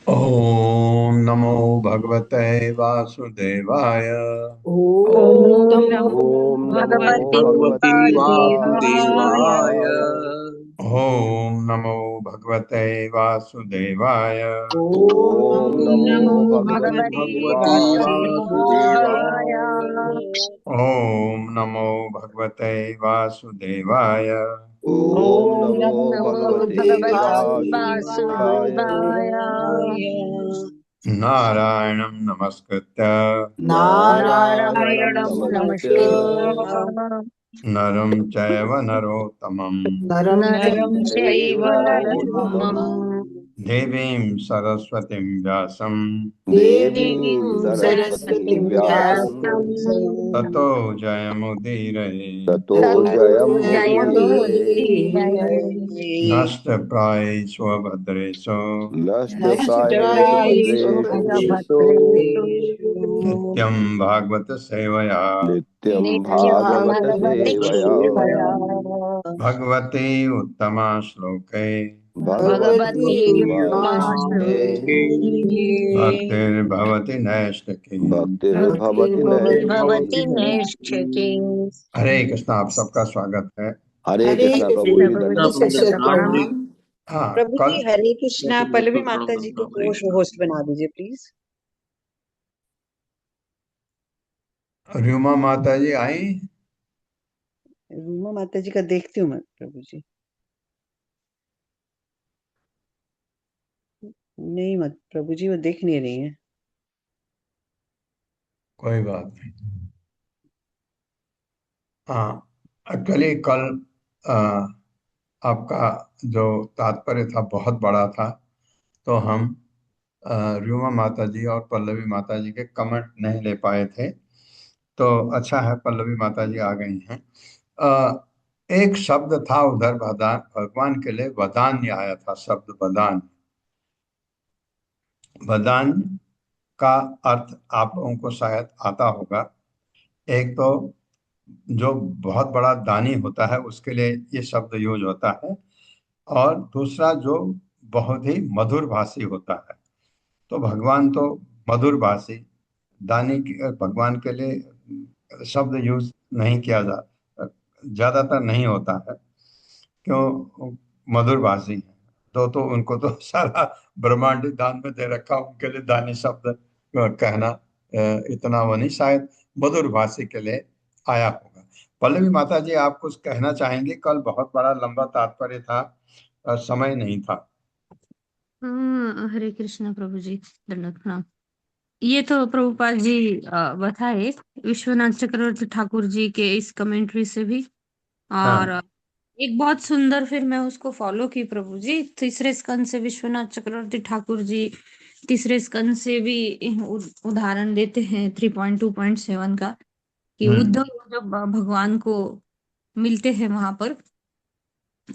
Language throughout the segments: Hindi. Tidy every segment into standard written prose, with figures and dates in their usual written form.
ओम नमो भगवते वासुदेवाय। ओम ओम नमो नमो भगवते भगवते वासुदेवाय। वासुदेवाय। ओम नमो भगवते वासुदेवाय। ओम ओम नमो नमो भगवते भगवते वासुदेवाय। वासुदेवाय। ओम नमो भगवते वासुदेवाय। ओम ओम नमो नमो भगवते भगवते वासुदेवाय। वासुदेवाय। नारायणं नमस्कृत्य नारायणं नारायणं नमस्कृत्य नमस्कृत्य नरं चैव नरोत्तमं नरं नरं चैव चैव नरोत्तमम् नरोत्तमम् देवीं सरस्वतीं व्यासं देवीं सरस्वतीं सरस्वतीं व्यासं व्यासं ततो जयमुदीरये। ततो ततो जयमुदीरये। जयमुदीरये। नष्टप्रायेषु भद्रेषु नष्टप्रायेषु नष्टप्रायेषु भद्रेषु भद्रेषु नित्यं भागवत सेवया नित्यं नित्यं भागवत भगवति सेवया सेवया भगवते उत्तमा श्लोके भगवती भगवति उत्तमा श्लोके उत्तमाश्लोके भक्तिर्भवति नैष्ठिकी। भक्तिर्भवति भवति नैष्ठिकी। नैष्ठिकी। हरे कृष्णा, आप सबका स्वागत है। हरे हरे कृष्णा प्रभु कृष्ण जी, प्रभु जी, दंडवत सबका प्रणाम। प्रणाम। हाँ, प्रभु कल जी हरे कृष्णा, पल्लवी माता जी को होस्ट बना दीजिए प्लीज। रूमा माता जी आई। रूमा माता जी का देखती हूँ मैं प्रभु जी। नहीं मत प्रभु जी, वो देख नहीं रही है। कोई बात नहीं। हाँ, एक्चुअली कल आ, आपका जो तात्पर्य था बहुत बड़ा था, तो हम रूमा माता जी और पल्लवी माता जी के कमेंट नहीं ले पाए थे। तो अच्छा है पल्लवी माता जी आ गई हैं। अ, एक शब्द था उधर वरदान, भगवान के लिए वरदान आया था, शब्द वरदान। वरदान का अर्थ आप लोगों को शायद आता होगा। एक तो जो बहुत बड़ा दानी होता है उसके लिए ये शब्द यूज होता है, और दूसरा जो बहुत ही मधुर भाषी होता है। तो भगवान तो मधुर भाषी, भगवान के लिए शब्द यूज नहीं किया जा, ज्यादातर नहीं होता है। क्यों? मधुर भाषी है। तो उनको तो सारा ब्रह्मांड ही दान में दे रखा, उनके लिए दानी शब्द कहना इतना वो नहीं, शायद मधुर भाषी के लिए आया होगा। पल्लवी माता जी, आप कुछ कहना चाहेंगे? कल बहुत बड़ा लंबा तात्पर्य था, समय नहीं था। हरे कृष्ण प्रभु जी, दंडवत प्रणाम। ये तो प्रभुपाद जी बताए विश्वनाथ चक्रवर्ती ठाकुर जी के इस कमेंट्री से भी। और हाँ, एक बहुत सुंदर, फिर मैं उसको फॉलो की प्रभु जी। तीसरे स्कंद से विश्वनाथ चक्रवर्ती ठाकुर जी तीसरे स्कंद से भी उदाहरण देते हैं 3.2.7 का, कि हम्म, उद्धव जब भगवान को मिलते हैं वहां पर,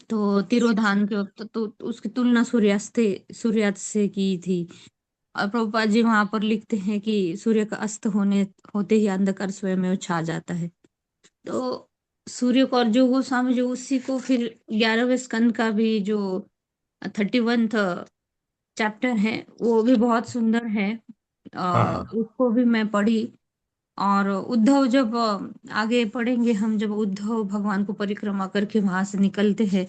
तो तिरोधान के वक्त तो उसकी तुलना सूर्यास्त से की थी। और प्रभुपाद जी वहां पर लिखते हैं कि सूर्य का अस्त होते ही अंधकार स्वयं में छा जाता है। तो सूर्य को, और जो गोस्वामी जो उसी को फिर 11वें स्कंद का भी जो 31 चैप्टर है, वो भी बहुत सुंदर है। हाँ, उसको भी मैं पढ़ी। और उद्धव जब आगे पढ़ेंगे हम, जब उद्धव भगवान को परिक्रमा करके वहां से निकलते हैं,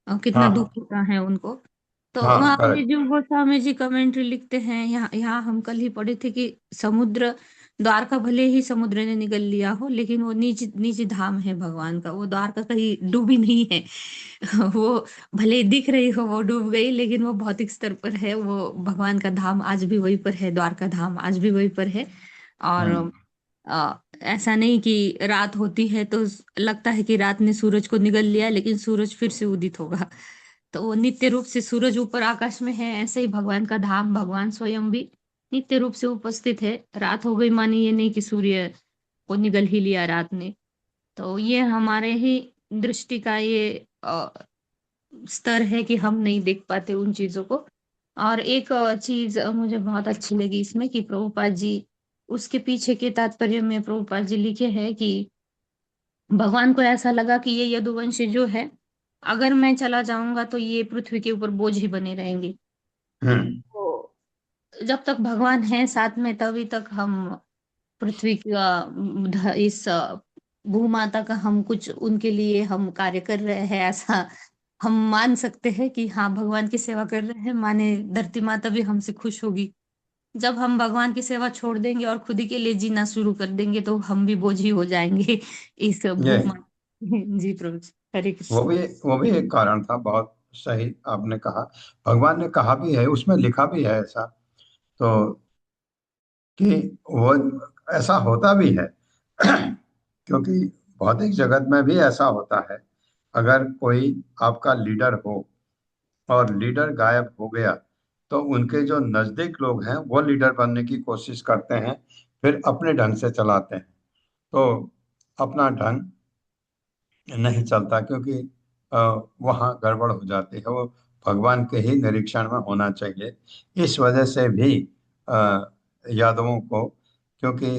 कितना हाँ, दुख हाँ, होता है उनको। तो हाँ, वहां भी करेक्ट। जो गोस्वामी जी कमेंट्री लिखते हैं, यहाँ यहाँ हम कल ही पढ़े थे कि समुद्र, द्वारका भले ही समुद्र ने निगल लिया हो, लेकिन वो नीच नीच धाम है भगवान का। वो द्वारका कहीं डूबी नहीं है। वो भले दिख रही हो वो डूब गई, लेकिन वो भौतिक स्तर पर है। वो भगवान का धाम आज भी वहीं पर है, द्वारका धाम आज भी वहीं पर है। हम्म, और ऐसा नहीं कि रात होती है तो लगता है कि रात ने सूरज को निगल लिया, लेकिन सूरज फिर से उदित होगा। तो वो नित्य रूप से सूरज ऊपर आकाश में है। ऐसे ही भगवान का धाम, भगवान स्वयं भी नित्य रूप से उपस्थित है। रात हो गई माने ये नहीं कि सूर्य को निगल ही लिया रात ने। तो ये हमारे ही दृष्टि का ये स्तर है कि हम नहीं देख पाते उन चीजों को। और एक चीज मुझे बहुत अच्छी लगी इसमें, कि प्रभुपाद जी उसके पीछे के तात्पर्य में प्रभुपाद जी लिखे हैं कि भगवान को ऐसा लगा कि ये यदुवंशी जो है, अगर मैं चला जाऊंगा तो ये पृथ्वी के ऊपर बोझ ही बने रहेंगे। हम्म, तो जब तक भगवान है साथ में, तभी तक हम पृथ्वी का, इस भूमाता का हम कुछ उनके लिए हम कार्य कर रहे हैं, ऐसा हम मान सकते हैं कि हाँ भगवान की सेवा कर रहे हैं, माने धरती माता भी हमसे खुश होगी। जब हम भगवान की सेवा छोड़ देंगे और खुद ही के लिए जीना शुरू कर देंगे, तो हम भी बोझी हो जाएंगे इस ये भूमाता। जी प्रभु जी, हरे वो कृष्ण। भी वो भी एक कारण था। बहुत सही आपने कहा। भगवान ने कहा भी है, उसमें लिखा भी है ऐसा, तो कि वो ऐसा होता भी है। क्योंकि भौतिक जगत में भी ऐसा होता है। अगर कोई आपका लीडर हो और लीडर गायब हो गया, तो उनके जो नजदीक लोग हैं वो लीडर बनने की कोशिश करते हैं, फिर अपने ढंग से चलाते हैं। तो अपना ढंग नहीं चलता, क्योंकि अ, वहाँ गड़बड़ हो जाती है। वो भगवान के ही निरीक्षण में होना चाहिए। इस वजह से भी यादवों को, क्योंकि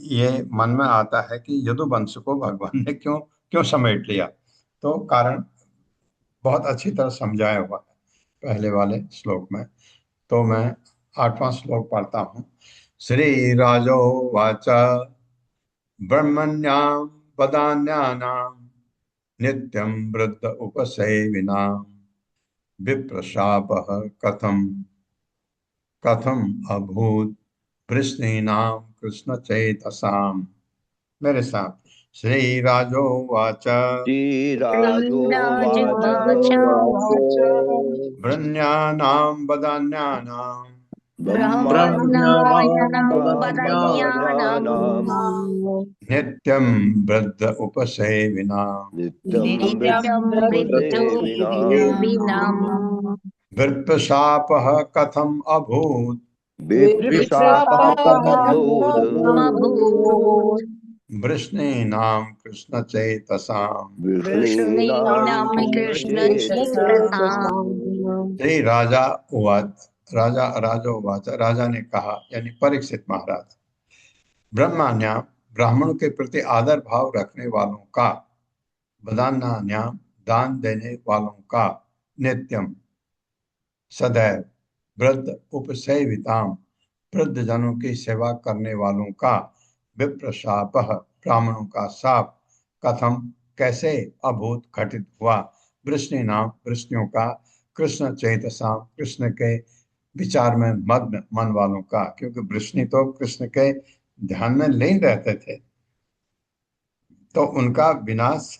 ये मन में आता है कि यदुवंश को भगवान ने क्यों क्यों समेट लिया, तो कारण बहुत अच्छी तरह समझाया हुआ है पहले वाले श्लोक में। तो मैं 8वां श्लोक पढ़ता हूँ। श्री राजो वाच ब्रह्मण्यां पदान्यानां नित्यं वृद्ध उपसेविनां विप्रशापः कथम कथम अभूत वृष्णीनां कृष्ण चेतसाम। मेरे साथ। श्री राजो वाच श्रीराजोवाच ब्रह्मण्यानां वदान्यानां ब्रह्मण्यानां वदन्यानां ब्रह्मण्यानाम् नित्यं वृद्ध उपसेविनां नित्यं नित्यं वृद्धोपसेविनाम् मृत्युसेविनाम् विप्रशापः कथम अभूत विप्रशापः कथमभूत् अभूत् वृष्णीनां कृष्ण चेतसाम। वृष्णीनां वृष्णीनां कृष्णचेतसाम्। कृष्णचेतसाम्। श्री राजा उवाच। राजा उवाच, राजा ने कहा, यानी परीक्षित महाराज। ब्रह्मान्या, ब्राह्मणों के प्रति आदर भाव रखने वालों का, वदान्यान्या, दान देने वालों का, नित्यम सदैव, वृद्ध उपसेविताम, वृद्ध जनों की सेवा करने वालों का, विप्रशापः, ब्राह्मणों का शाप, कथम, कैसे, अभूत, घटित हुआ, वृष्णि नाम, वृष्णियों का, कृष्ण चेतसाम, कृष्ण के विचार में मग्न मन वालों का, क्योंकि वृष्णि तो कृष्ण के ध्यान में लीन रहते थे, तो उनका विनाश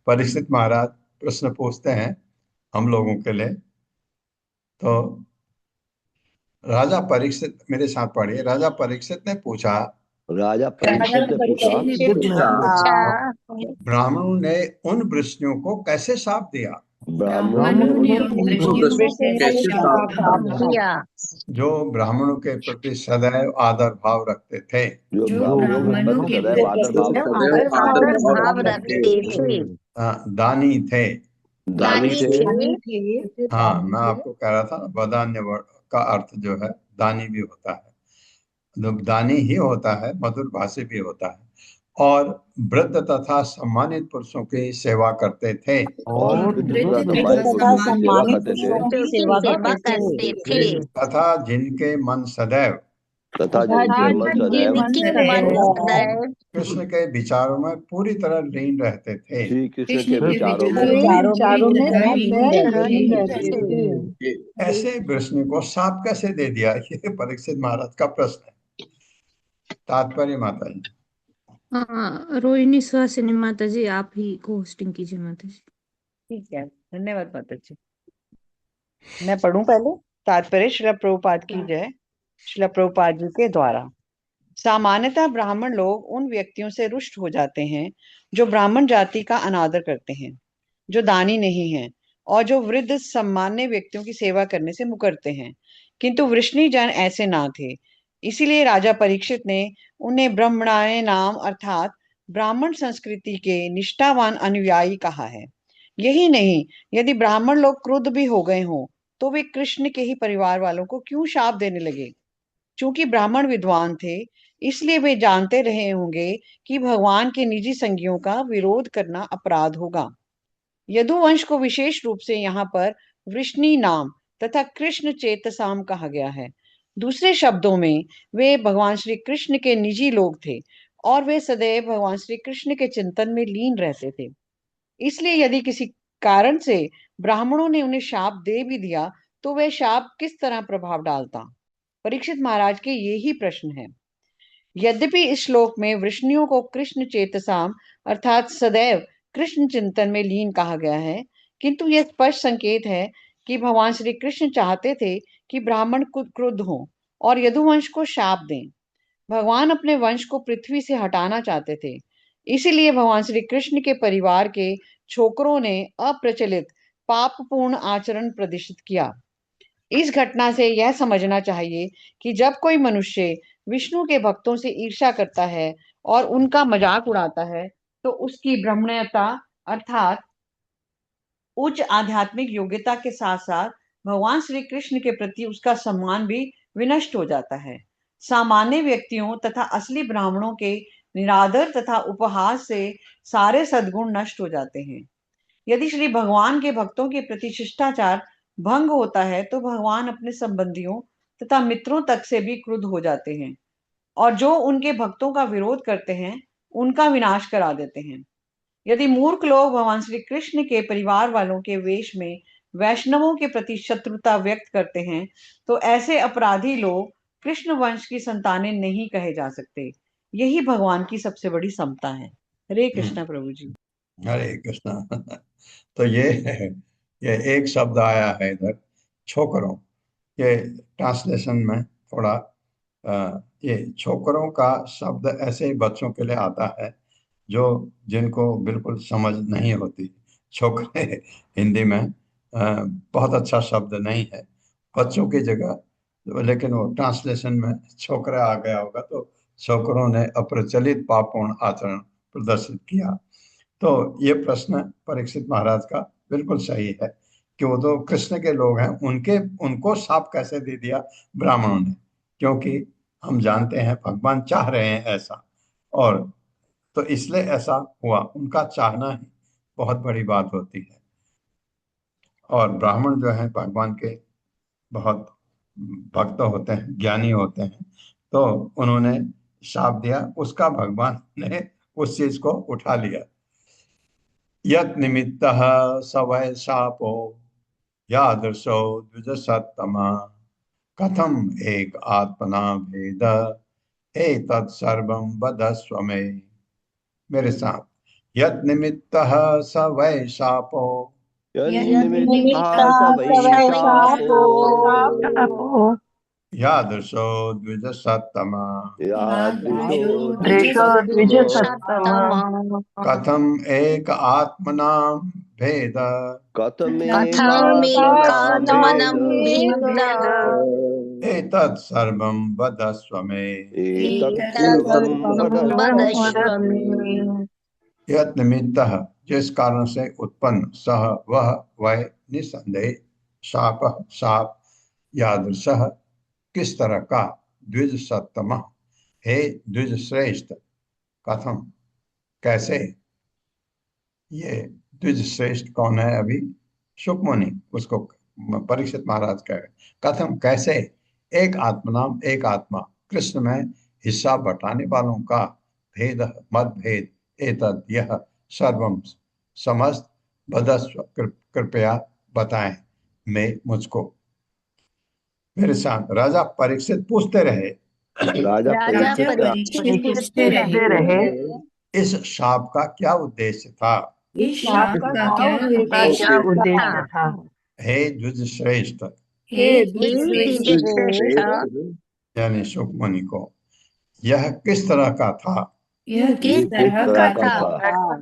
परीक्षित महाराज प्रश्न पूछते हैं हम लोगों के लिए। तो राजा परीक्षित, मेरे साथ पढ़िए। राजा परीक्षित ने पूछा, राजा राजा परीक्षित ने पूछा, परीक्षित ने अच्छा, पूछा, ब्राह्मणों ने उन वृष्णियों को कैसे शाप दिया ब्राह्मणों ने उन वृष्णियों को वृष्णि को कैसे शाप शाप साफ दिया किया। जो ब्राह्मणों के प्रति सदैव आदर भाव रखते थे। जो ब्राह्मणों के प्रति सदैव आदर भाव रखते थे, आदर भाव रखते थे। दानी थे। दानी दानी थे, थे। हाँ, मैं आपको कह रहा था ना, वदान्य वर्ण का अर्थ जो है दानी भी होता है, तो दानी ही होता है, मधुर भाषी भी होता है। और वृद्ध तथा सम्मानित पुरुषों की सेवा करते थे। और वृद्ध तथा वृद्ध सम्मानित तथा पुरुषों की सेवा सम्मानित करते थे, पुरुषों की बच्चों की सेवा सेवा करते करते थे, थे। तथा जिनके मन सदैव तथा तथा जिनके मन जिनके सदैव मन जिनके मन सदैव सदैव कृष्ण के विचारों में पूरी तरह लीन रहते थे। श्री कृष्ण के विचारों के में विचारों में पूरी तरह लीन रहते रहते थे। थे। ऐसे वृष्णि को शाप कैसे दे दिया, ये परीक्षित महाराज का प्रश्न है। तात्पर्य माता जी। हाँ, रोहिणी सुहासिनी माता जी, आप ही को होस्टिंग कीजिए माता जी। ठीक है, धन्यवाद माता जी। मैं पढ़ूं पहले। तात्पर्य श्रील प्रभुपाद की जय। श्रील प्रभुपाद जी के द्वारा। सामान्यतः ब्राह्मण लोग उन व्यक्तियों से रुष्ट हो जाते हैं जो ब्राह्मण जाति का अनादर करते हैं, जो दानी नहीं हैं और जो वृद्ध सम्मान्य व्यक्तियों की सेवा करने से मुकरते हैं। किंतु वृष्णि जन ऐसे ना थे। इसीलिए राजा परीक्षित ने उन्हें ब्रह्मणाय नाम अर्थात ब्राह्मण संस्कृति के निष्ठावान अनुयायी कहा है। यही नहीं, यदि ब्राह्मण लोग क्रुद्ध भी हो गए हों तो वे कृष्ण के ही परिवार वालों को क्यों शाप देने लगे? चूंकि ब्राह्मण विद्वान थे, इसलिए वे जानते रहे होंगे कि भगवान के निजी संगियों का विरोध करना अपराध होगा। यदुवंश को विशेष रूप से यहाँ पर वृष्णि नाम तथा कृष्ण चेतसाम कहा गया है। दूसरे शब्दों में वे भगवान श्री कृष्ण के निजी लोग थे और वे सदैव भगवान श्री कृष्ण के चिंतन में लीन रहते थे। इसलिए यदि किसी कारण से ब्राह्मणों ने उन्हें शाप दे भी दिया तो वह शाप किस तरह प्रभाव डालता? परीक्षित महाराज के ये ही प्रश्न है। यद्यपि इस श्लोक में वृष्णियों को कृष्ण चेतसाम अर्थात सदैव कृष्ण चिंतन में लीन कहा गया है, किंतु यह स्पष्ट संकेत है कि भगवान श्री कृष्ण चाहते थे कि ब्राह्मण क्रुद्ध हों और यदुवंश को शाप दें। भगवान अपने वंश को पृथ्वी से हटाना चाहते थे। इसीलिए भगवान श्री कृष्ण के परिवार के छोकरों ने अप्रचलित पापपूर्ण आचरण प्रदर्शित किया। इस घटना से यह समझना चाहिए कि जब कोई मनुष्य विष्णु के भक्तों से ईर्ष्या करता है और उनका मजाक उड़ाता है तो उसकी ब्रह्मण्यता अर्थात उच्च आध्यात्मिक योग्यता के साथ साथ भगवान श्री कृष्ण के प्रति उसका सम्मान भी विनष्ट हो जाता है। सामान्य व्यक्तियों तथा असली ब्राह्मणों के निरादर तथा उपहास से सारे सद्गुण नष्ट हो जाते हैं। यदि श्री भगवान के भक्तों के प्रति शिष्टाचार भंग होता है तो भगवान अपने संबंधियों तथा मित्रों तक से भी क्रुद्ध हो जाते हैं और जो उनके भक्तों का विरोध करते हैं उनका विनाश करा देते हैं। यदि मूर्ख लोग भगवान श्री कृष्ण के परिवार वालों के वेश में वैष्णवों के प्रति शत्रुता व्यक्त करते हैं तो ऐसे अपराधी लोग कृष्ण वंश की संतानें नहीं कहे जा सकते। यही भगवान की सबसे बड़ी समता है। हरे कृष्णा प्रभु जी। हरे कृष्णा। तो ये एक शब्द आया है इधर, छोकरों। ये ट्रांसलेशन में थोड़ा ये छोकरों का शब्द ऐसे ही बच्चों के लिए आता है जो जिनको बिल्कुल समझ नहीं होती। छोकरे हिंदी में बहुत अच्छा शब्द नहीं है बच्चों की जगह, लेकिन वो ट्रांसलेशन में छोकरा आ गया होगा तो छोकरों ने अप्रचलित पापपूर्ण आचरण प्रदर्शित किया। तो ये प्रश्न परीक्षित महाराज का बिल्कुल सही है कि वो तो कृष्ण के लोग हैं, उनको शाप कैसे दे दिया ब्राह्मणों ने, क्योंकि हम जानते हैं भगवान चाह रहे हैं ऐसा, और तो इसलिए ऐसा हुआ। उनका चाहना ही बहुत बड़ी बात होती है। और ब्राह्मण जो है भगवान के बहुत भक्त होते हैं, ज्ञानी होते हैं, तो उन्होंने शाप दिया, उसका भगवान ने उस चीज को उठा लिया। यत् निमित्तः स वै शापो यादृशो द्विजसत्तमा कथम एक आत्मना भेद एतत् सर्वं वदस्व मे। मेरे साथ, यत् निमित्तः स वै शापो यन्निमित्तः स वै शापो यादृशो द्विजसत्तमा यादृशो दृशो द्विजसत्तमा द्विजसत्तमा कथम एक आत्मनां भेद कथमेकात्मनं कथमेकात्मनं भेद भेद एतत् सर्वं वदस्व मे। एतत् सर्वं एतत्सर्वं वदस्व वदस्व मे। मे। यत् निमित्तः, जिस कारण से उत्पन्न, सह वह, वह निसंदेह, शाप शाप, यादृशः किस तरह का, द्विज सत्तम हे द्विज श्रेष्ठ, कथम कैसे। ये द्विज श्रेष्ठ कौन है अभी? शुकमुनि उसको परीक्षित महाराज कह रहे। कथम कैसे, एक आत्मनाम एक आत्मा कृष्ण में हिस्सा बटाने वालों का भेद मतभेद एतद यह सर्वम समस्त बदस्व कृपया बताएं मैं मुझको। मेरे साथ राजा परीक्षित पूछते रहे, राजा परीक्षित परीक्षित पूछते रहे, इस शाप का क्या उद्देश्य था? इस शाप का क्या उद्देश्य था? हे द्विज श्रेष्ठ, हे द्विजश्रेष्ठ, यानी शुकमुनि को, यह किस तरह का था? यह ये किस तरह का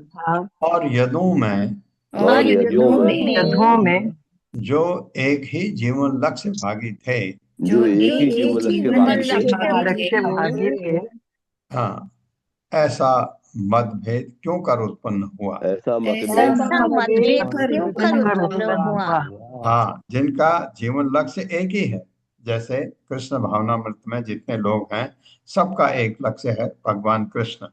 था? और यदुओं में और यदुओं में जो एक ही जीवन लक्ष्य भागी थे। जो एक ही जीवन लक्ष्य भागी थे। हाँ, ऐसा मतभेद क्यों कर उत्पन्न हुआ? ऐसा मतभेद क्यों कर उत्पन्न हुआ? हाँ, जिनका जीवन लक्ष्य एक ही है। जैसे कृष्ण भावनामृत में जितने लोग हैं सबका एक लक्ष्य है भगवान कृष्ण,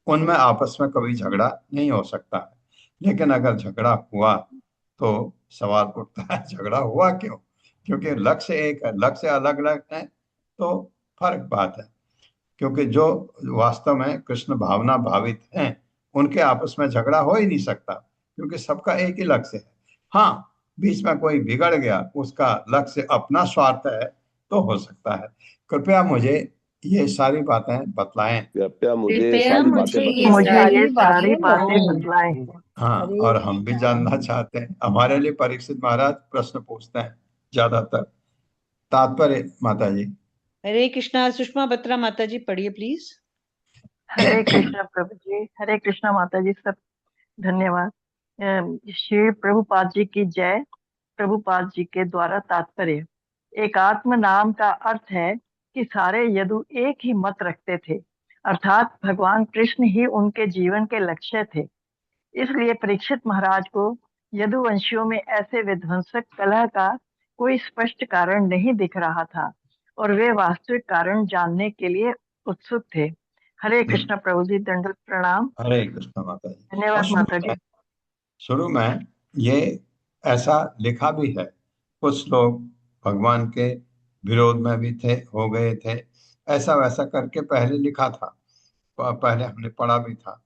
उनमें आपस में कभी झगड़ा नहीं हो सकता है। लेकिन अगर झगड़ा हुआ तो सवाल उठता है झगड़ा हुआ क्यों? क्योंकि लक्ष्य एक है, लक्ष्य अलग अलग है तो फर्क बात है। क्योंकि जो वास्तव में कृष्ण भावना भावित हैं उनके आपस में झगड़ा हो ही नहीं सकता, क्योंकि सबका एक ही लक्ष्य है। हाँ, बीच में कोई बिगड़ गया, उसका लक्ष्य अपना स्वार्थ है तो हो सकता है। कृपया मुझे ये सारी बातें बतलाएं। कृपया मुझे सारी बातें ये बताएं। सारी बातें बतलाएं। हाँ, और हम भी जानना चाहते हैं। हमारे लिए परीक्षित महाराज प्रश्न पूछते हैं ज्यादातर। तात्पर्य माता जी। हरे कृष्णा। सुषमा बत्रा माता जी पढ़िए प्लीज। हरे कृष्णा प्रभु जी, हरे कृष्णा माता जी, सब धन्यवाद। श्री प्रभुपाद जी की जय। प्रभुपाद जी के द्वारा तात्पर्य। एकात्म नाम का अर्थ है कि सारे यदु एक ही मत रखते थे, अर्थात भगवान कृष्ण ही उनके जीवन के लक्ष्य थे। इसलिए परीक्षित महाराज को यदुवंशियों में ऐसे विध्वंसक कलह का कोई स्पष्ट कारण नहीं दिख रहा था और वे वास्तविक कारण जानने के लिए उत्सुक थे। हरे कृष्ण प्रभु जी, दंडवत प्रणाम। हरे कृष्ण माता जी। धन्यवाद माता जी। शुरू में ये ऐसा लिखा भी है, कुछ लोग भगवान के विरोध में भी थे, हो गए थे, ऐसा वैसा करके पहले लिखा था, पहले हमने पढ़ा भी था,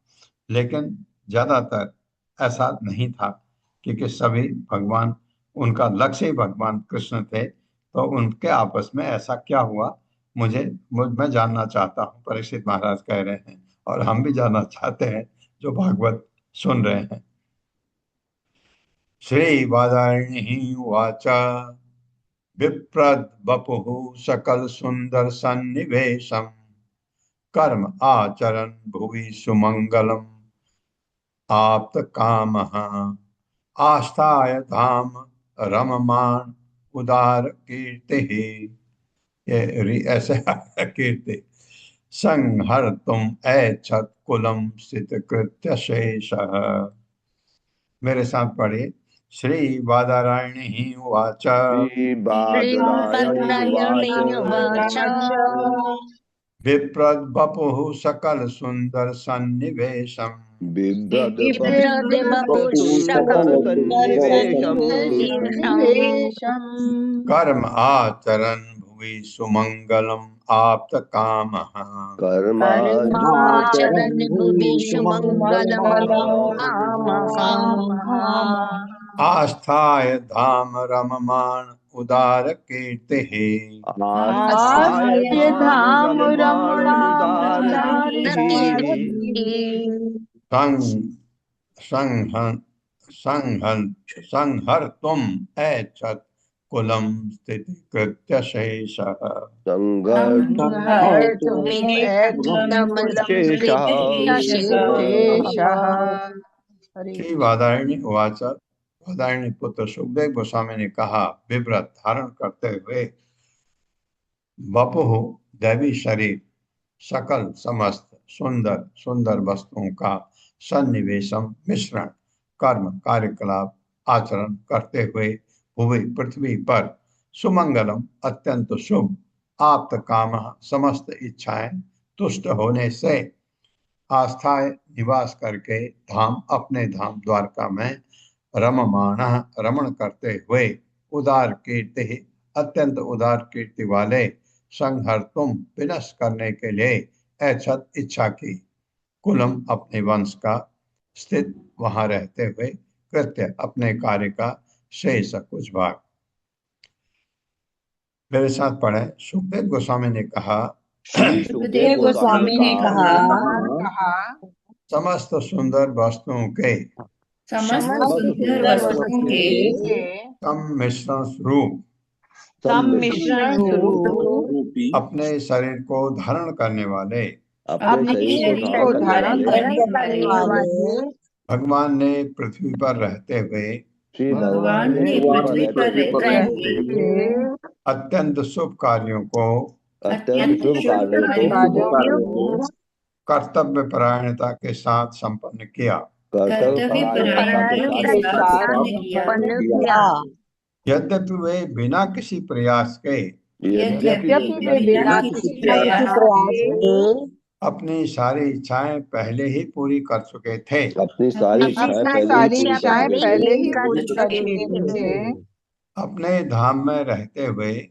लेकिन ज्यादातर ऐसा नहीं था, क्योंकि सभी भगवान, उनका लक्ष्य ही भगवान कृष्ण थे। तो उनके आपस में ऐसा क्या हुआ, मैं जानना चाहता हूँ, परीक्षित महाराज कह रहे हैं, और हम भी जानना चाहते हैं जो भागवत सुन रहे हैं। श्री वादायणी उवाच विप्रद वपुः सकल सुंदर सन्निवेशम कर्म आचरन भुवि सुमंगलम आप्त कामः आस्थाय धाम रममाण उदार कीर्ति, ऐसे कीर्ति संहर तुम ऐच्छत कुलम स्थित कृत्य शेषः। मेरे साथ पढ़िए। श्री बादरायणी उवाच श्रीबादरायणी उवाच विप्रद वपुः सकल सुंदर सन्निवेशम बिभ्रद वपुः सकल सन्निवेशम् कर्म आचरन भुवि सुमंगलम आप्त कामः कर्माचरन् भुवि सुमंगलम् आस्थाय धाम रममाण उदार कीर्तिः आस्थाय धाम रममाण संहर तुम ऐच्छत कुलम स्थिति कृत्य शेषः। श्री वादायणी उवाच। वादायणी पुत्र सुखदेव गोस्वामी ने कहा, विव्रत धारण करते हुए वपुः दैवी शरीर सकल समस्त सुंदर सुंदर वस्तुओं का सन्निवेशम मिश्रण कर्म कार्यकलाप आचरण करते हुए भुवि पृथ्वी पर सुमंगलम अत्यंत शुभ आप्त काम समस्त इच्छाएं तुष्ट होने से आस्थाएं निवास करके धाम अपने धाम द्वारका में रममाण रमण करते हुए उदार कीर्ति अत्यंत उदार कीर्ति वाले संहर तुम विनष्ट करने के लिए ऐच्छत इच्छा की कुलम अपने वंश का स्थित वहां रहते हुए कृत्य अपने कार्य का शेष कुछ भाग। मेरे साथ पढ़े। सुखदेव गोस्वामी ने कहा, सुखदेव गोस्वामी ने कहा समस्त सुंदर वस्तुओं के सम्मिश्रण स्वरूप अपने शरीर को धारण करने वाले भगवान ने पृथ्वी पर रहते हुए अत्यंत शुभ कार्यों को कर्तव्य परायणता के साथ संपन्न किया। यद्यपि वे बिना किसी प्रयास के अपनी सारी इच्छाएं पहले ही पूरी कर चुके थे। अपने धाम में रहते हुए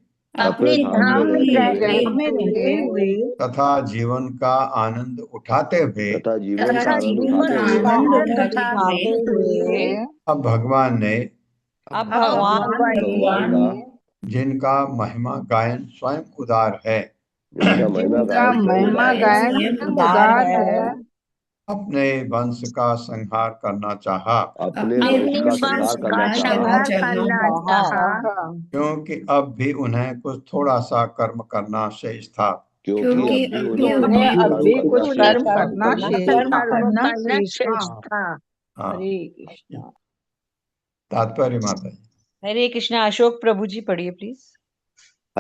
तथा जीवन का आनंद उठाते हुए अब भगवान ने जिनका महिमा गायन स्वयं उदार है अपने वंश का संहार करना चाहा, क्योंकि अब भी उन्हें कुछ थोड़ा सा कर्म करना शेष था। तात्पर्य माता जी। हरे कृष्णा। अशोक प्रभु जी पढ़िए प्लीज।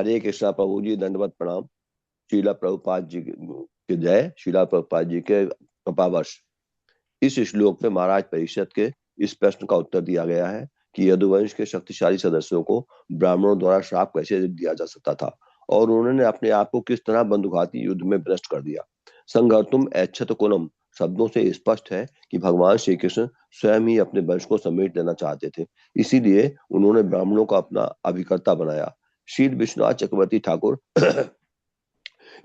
हरे कृष्णा प्रभु जी, दंडवत प्रणाम। शीला प्रभुपाद जी की जय। शीला प्रभुपाद जी के कृपावश इस श्लोक में महाराज परीक्षित के इस प्रश्न का उत्तर दिया गया है कि यदुवंश के शक्तिशाली सदस्यों को ब्राह्मणों द्वारा श्राप कैसे दिया जा सकता था और उन्होंने अपने आप को किस तरह बंधुघाती युद्ध में भ्रष्ट कर दिया। संघर्तुम ऐच्छत कुलम शब्दों से स्पष्ट है कि भगवान श्री कृष्ण स्वयं ही अपने वंश को समेट लेना चाहते थे, इसीलिए उन्होंने ब्राह्मणों को अपना अभिकर्ता बनाया। शील विश्वनाथ चक्रवर्ती ठाकुर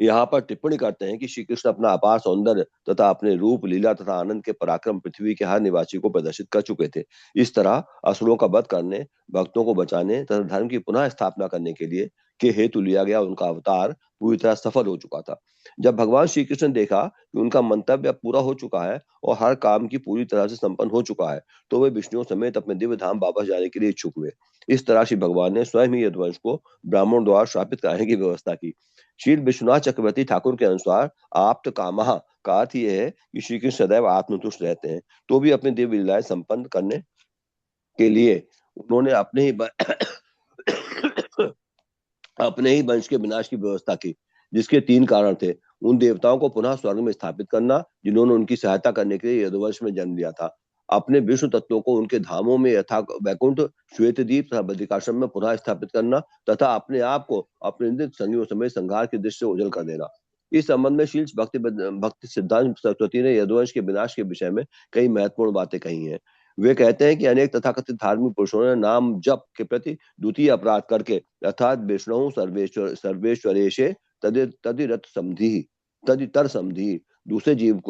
यहाँ पर टिप्पणी करते हैं कि श्री कृष्ण अपना अपार सौंदर्य तथा अपने रूप, लीला तथा आनंद के पराक्रम पृथ्वी के हर निवासी को प्रदर्शित कर चुके थे। इस तरह असुरों का वध करने, भक्तों को बचाने तथा धर्म की पुनः स्थापना करने के लिए के हेतु लिया गया उनका अवतार पूरी तरह सफल हो चुका था। जब भगवान श्री कृष्ण ने देखा कि उनका मंतव्य पूरा हो चुका है और हर काम की पूरी तरह से संपन्न हो चुका है, तो वे विष्णु समेत अपने दिव्य धाम वापस जाने के लिए इच्छुक हुए। इस तरह श्री भगवान ने स्वयं ही यदुवंश को ब्राह्मण द्वारा श्रापित कराने की व्यवस्था की। शील विश्वनाथ चक्रवर्ती ठाकुर के अनुसार आप्त कामः का अर्थ यह है कि श्री कृष्ण सदैव आत्मतुष्ट रहते हैं, तो भी अपनी दिव्य लीलाएं संपन्न करने के लिए उन्होंने अपने ही वंश के विनाश की व्यवस्था की, जिसके 3 कारण थे। उन देवताओं को पुनः स्वर्ग में स्थापित करना जिन्होंने उनकी सहायता करने के लिए यदुवंश में जन्म लिया था, अपने विष्णु तत्वों को उनके धामों में यथा वैकुंठ, श्वेतद्वीप तथा बद्रिकाश्रम में पुनः स्थापित करना तथा अपने आप को अपने नित्य संगियों समेत संहार के दृश्य से उजल कर देना। इस संबंध में शील भक्ति सिद्धांत सरस्वती ने यदुवंश के विनाश के विषय में कई महत्वपूर्ण बातें कही हैं। वे कहते हैं कि अनेक तथाकथित धार्मिक पुरुषों ने नाम जप के प्रति द्वितीय अपराध करके अर्थात विष्णु सर्वेश्वरेशे तदिरत समधि तदितर समधि दूसरे जीव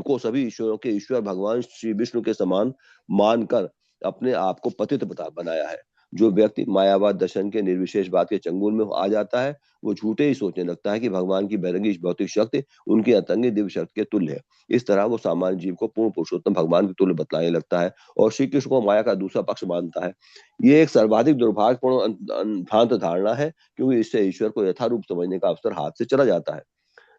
को सभी ईश्वरों के ईश्वर भगवान श्री विष्णु के समान मानकर अपने आप को पतित बनाया है। जो व्यक्ति मायावाद दर्शन के निर्विशेष बात के चंगुल में आ जाता है, वो झूठे ही सोचने लगता है कि भगवान की बैरंगी भौतिक शक्ति उनकी अंतरंगी दिव्य शक्ति के तुल्य है। इस तरह वो सामान्य जीव को पूर्ण पुरुषोत्तम भगवान के तुल्य बतलाने लगता है और श्री कृष्ण को माया का दूसरा पक्ष मानता है। ये एक सर्वाधिक दुर्भाग्यपूर्ण भ्रांत धारणा है, क्योंकि इससे ईश्वर को यथारूप समझने का अवसर हाथ से चला जाता है।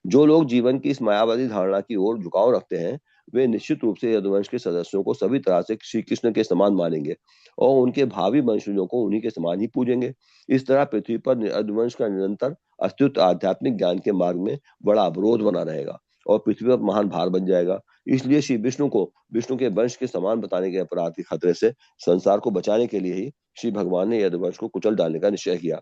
जो लोग जीवन की इस मायावादी धारणा की ओर झुकाव रखते हैं, वे निश्चित रूप से यदुवंश के सदस्यों को सभी तरह से श्री कृष्ण के समान मानेंगे और उनके भावी वंशजों को उन्हीं के समान ही पूजेंगे। इस तरह पृथ्वी पर यदुवंश का निरंतर अस्तित्व आध्यात्मिक ज्ञान के मार्ग में बड़ा अवरोध बना रहेगा और पृथ्वी पर महान भार बन जाएगा। इसलिए श्री विष्णु को विष्णु के वंश के समान बताने के अपराध के खतरे से संसार को बचाने के लिए ही श्री भगवान ने यदुवंश को कुचल डालने का निश्चय किया।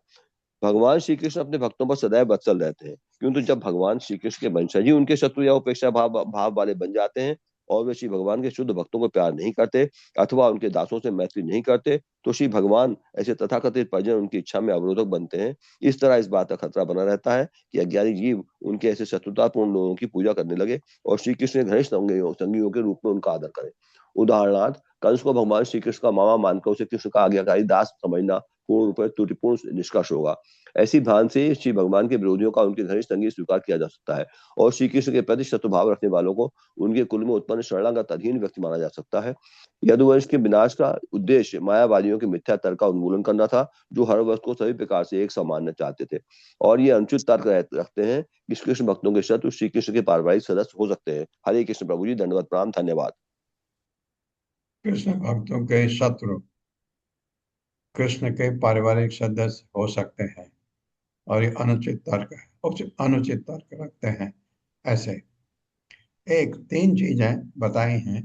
भगवान श्री कृष्ण अपने भक्तों पर सदैव वत्सल रहते हैं, किंतु जब भगवान श्री कृष्ण के वंशज ही उनके शत्रु या उपेक्षा भाव वाले बन जाते हैं और वे श्री भगवान के शुद्ध भक्तों को प्यार नहीं करते अथवा उनके दासों से मैत्री नहीं करते, तो श्री भगवान ऐसे तथाकथित परिजन उनकी इच्छा में अवरोधक बनते हैं। इस तरह इस बात का खतरा बना रहता है कि अज्ञानी जीव उनके ऐसे शत्रुतापूर्ण लोगों की पूजा करने लगे और श्री कृष्ण के घनिष्ठ संगियों के रूप में उनका आदर करें। उदाहरणार्थ, कंस को भगवान श्री कृष्ण का मामा मानकर उसे कृष्ण का आज्ञाकारी दास समझना पूर्ण रूप में त्रुटिपूर्ण निष्कर्ष होगा। ऐसी भ्रांति से श्री भगवान के विरोधियों का उनके घनिष्ठ संगी स्वीकार किया जा सकता है और श्री कृष्ण के प्रति शत्रु भाव रखने वालों को उनके कुल में उत्पन्न शरणागत अधीन व्यक्ति माना जा सकता है। यदुवंश के विनाश का उद्देश्य मायावादियों के मिथ्या तर्क का उन्मूलन करना था, जो हर वस्तु को सभी प्रकार से एक समान मानना चाहते थे और ये अनुचित तर्क रखते हैं कि कृष्ण भक्तों के शत्रु श्री कृष्ण के पारिवारिक सदस्य हो सकते हैं। हरे कृष्ण प्रभु जी, दंडवत प्रणाम, धन्यवाद। कृष्ण भक्तों के शत्रु कृष्ण के पारिवारिक सदस्य हो सकते हैं और ये अनुचित तर्क रखते हैं। ऐसे 3 चीजें बताई हैं।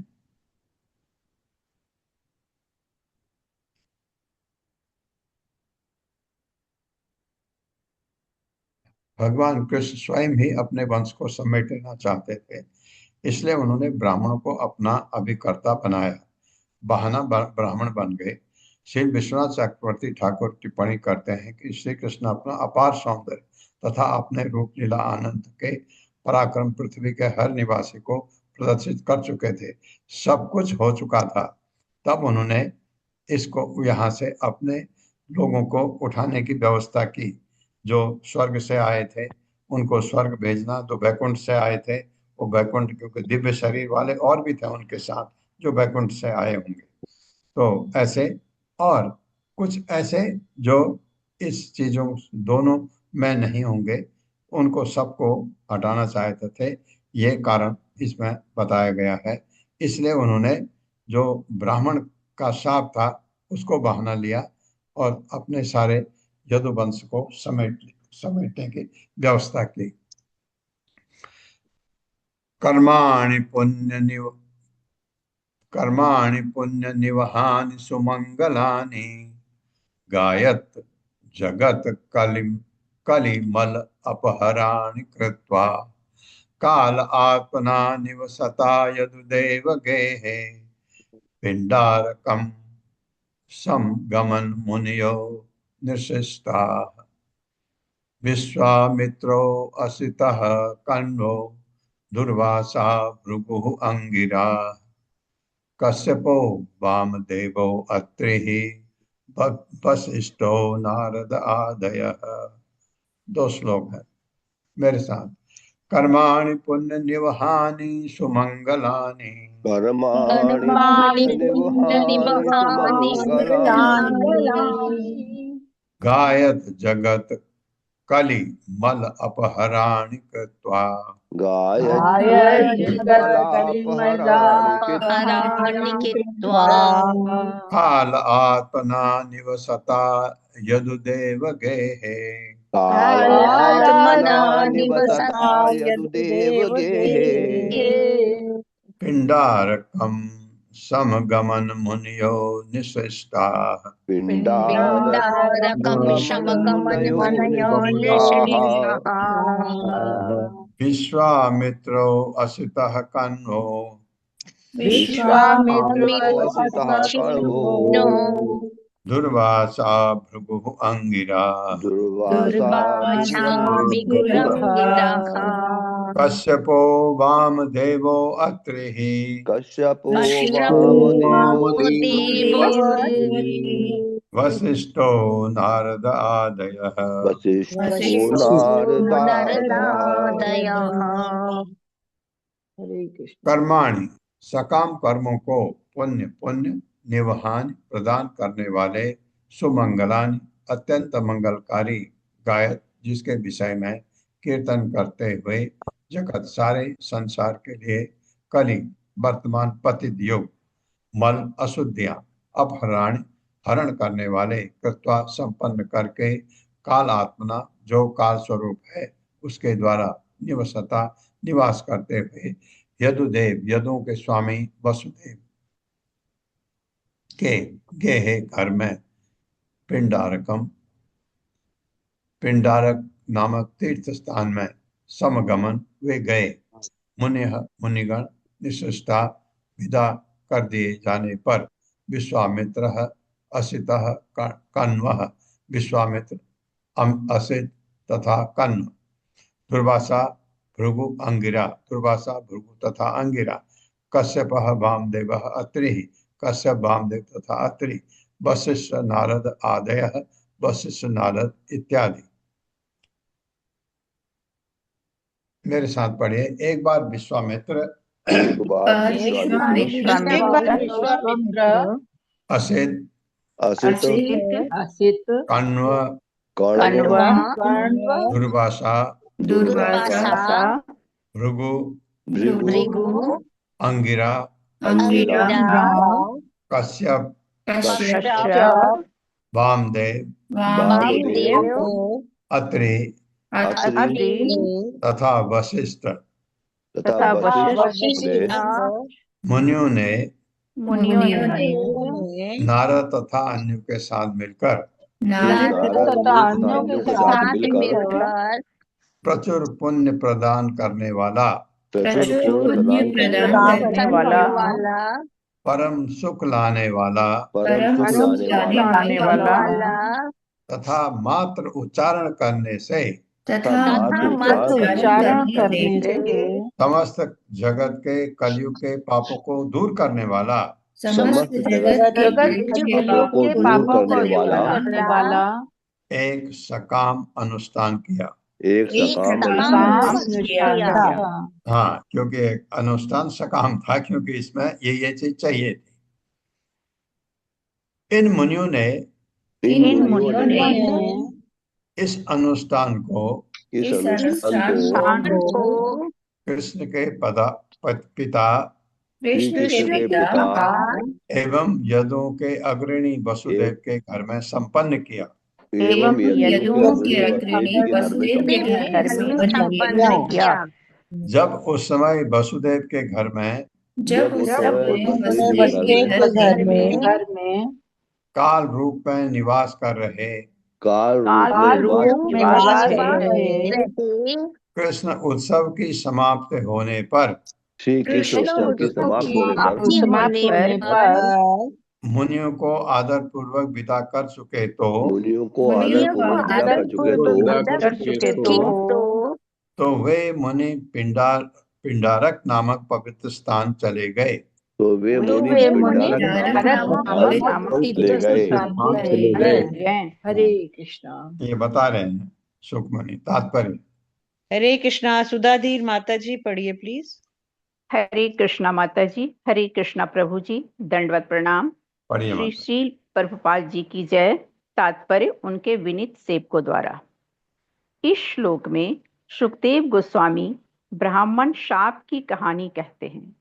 भगवान कृष्ण स्वयं ही अपने वंश को समेटना चाहते थे, इसलिए उन्होंने ब्राह्मणों को अपना अभिकर्ता बनाया, बहाना ब्राह्मण बन गए। श्री विश्वनाथ चक्रवर्ती ठाकुर टिप्पणी करते हैं कि श्री कृष्ण अपना अपार सौंदर्य तथा अपने रूप लीला आनंद के पराक्रम पृथ्वी के हर निवासी को प्रदर्शित कर चुके थे। सब कुछ हो चुका था, तब उन्होंने इसको यहाँ से अपने लोगों को उठाने की व्यवस्था की। जो स्वर्ग से आए थे उनको स्वर्ग भेजना, तो वैकुंठ से आए थे वो वैकुंठ, क्योंकि दिव्य शरीर वाले और भी थे उनके साथ जो वैकुंठ से आए होंगे। तो ऐसे और कुछ ऐसे जो इस चीजों दोनों में नहीं होंगे, उनको सबको हटाना चाहते थे। ये कारण इसमें बताया गया है। इसलिए उन्होंने जो ब्राह्मण का शाप था उसको बहाना लिया और अपने सारे यदुवंश को समेटने की व्यवस्था की। कर्माणि पुण्य निवहानि सुमंगलानि गायत जगत कलिमल अपहराणि कृत्वा काल आत्मना निवसता यदुदेव गेहे पिंडारकम समगमन मुनियो निशिष्टाः विश्वामित्रो असितः कण्वो दुर्वासा भृगुः अंगिरा कश्यपो वामदेवो अत्रिः वसिष्ठो नारद आदयः। 2 श्लोक है, मेरे साथ। कर्माणि पुण्य निवहानि सुमंगलानि कर्माणि पुण्य निवहानि सुमंगलानि गायत जगत कलि मल अपहराणि कृत्वा गायत हराणि कृत्वा काल आत्मना निवसता यदुदेव गेहे कालात्मना निवसता यदुदेव गेहे पिंडारकम समगमन मुनियो निशिष्टाः पिंडारकं शमगमन मुनयो निशिष्टाः विश्वामित्रो असितः कण्वो विश्वामित्रो असितः दुर्वासा भृगुः अंगिरा दुर्वासा भृगुरंगिरः कश्यपो वामदेवो अत्रिः कश्यपो वामदेवो वसिष्ठो नारद आदयः नारदादयः। कर्माणि सकाम कर्मों को पुण्य निवहान प्रदान करने वाले सुमंगलानि अत्यंत मंगलकारी गायक जिसके विषय में कीर्तन करते हुए जगत सारे संसार के लिए कलि वर्तमान पतित युग मल अशुद्धियां अपहरण हरण करने वाले कृत्वा संपन्न करके काल आत्मना जो काल स्वरूप है उसके द्वारा निवास करते हुए यदुदेव यदुओं के स्वामी वसुदेव के गेहे घर में पिंडारक नामक तीर्थ स्थान में समगमन वे गए। मुनिगण निशिष्टा विदा कर दिए जाने पर विश्वामित्र असितः कण्वः विश्वामित्र असित तथा कण्व दुर्वासा भृगु अंगिरा दुर्वासा भृगु तथा अंगिरा कश्यपः वामदेवः अत्रिः कश्यप वामदेव तथा अत्रि वशिष्ठ नारद आदयः वशिष्ठ नारद इत्यादि। मेरे साथ पढ़िए। एक बार विश्वामित्र असित कण्व दुर्वासा भृगु अंगिरा कश्यप वामदेव अत्रि तथा वशिष्ठ मुनियों ने नारद तथा अन्यों के साथ मिलकर प्रचुर पुण्य प्रदान करने वाला परम सुख लाने वाला तथा मात्र उच्चारण करने से समस्त जगत के कलयुग के पापों को दूर करने वाला एक सकाम अनुष्ठान किया। हाँ, क्योंकि एक अनुष्ठान सकाम था, क्योंकि इसमें ये चीज चाहिए थी। इन मुनियों ने इस अनुष्ठान को कृष्ण के पिता एवं यदुओं के अग्रणी वसुदेव के घर में संपन्न किया। एवं यदुओं के अग्रणी वसुदेव के घर में वसुदेव के घर में संपन्न किया। जब उस समय वसुदेव के घर में जब उस समय वसुदेव के घर में काल रूप में निवास कर रहे काल रूप में निवास कर रहे कृष्ण उत्सव की समाप्ति होने पर श्री कृष्ण उत्सव के समाप्त होने पर पर मुनियों को आदर पूर्वक विदा कर चुके तो मुनियों को आदर पूर्वक विदा कर चुके तो वे मुनि पिंडारक नामक पवित्र स्थान चले गए। तो वे मुनि पिंडारक नामक ले गए। हरे कृष्णा। ये बता रहे हैं सुखमणि तात्पर्य। हरे कृष्णा। सुधाधीर माता जी पढ़िए प्लीज। हरे कृष्णा माता जी, हरे कृष्णा प्रभु जी, दंडवत प्रणाम। पढ़िए श्री माता। श्री प्रभुपाद जी की जय। तात्पर्य उनके विनीत सेवकों द्वारा। इस श्लोक में सुखदेव गोस्वामी ब्राह्मण शाप की कहानी कहते हैं,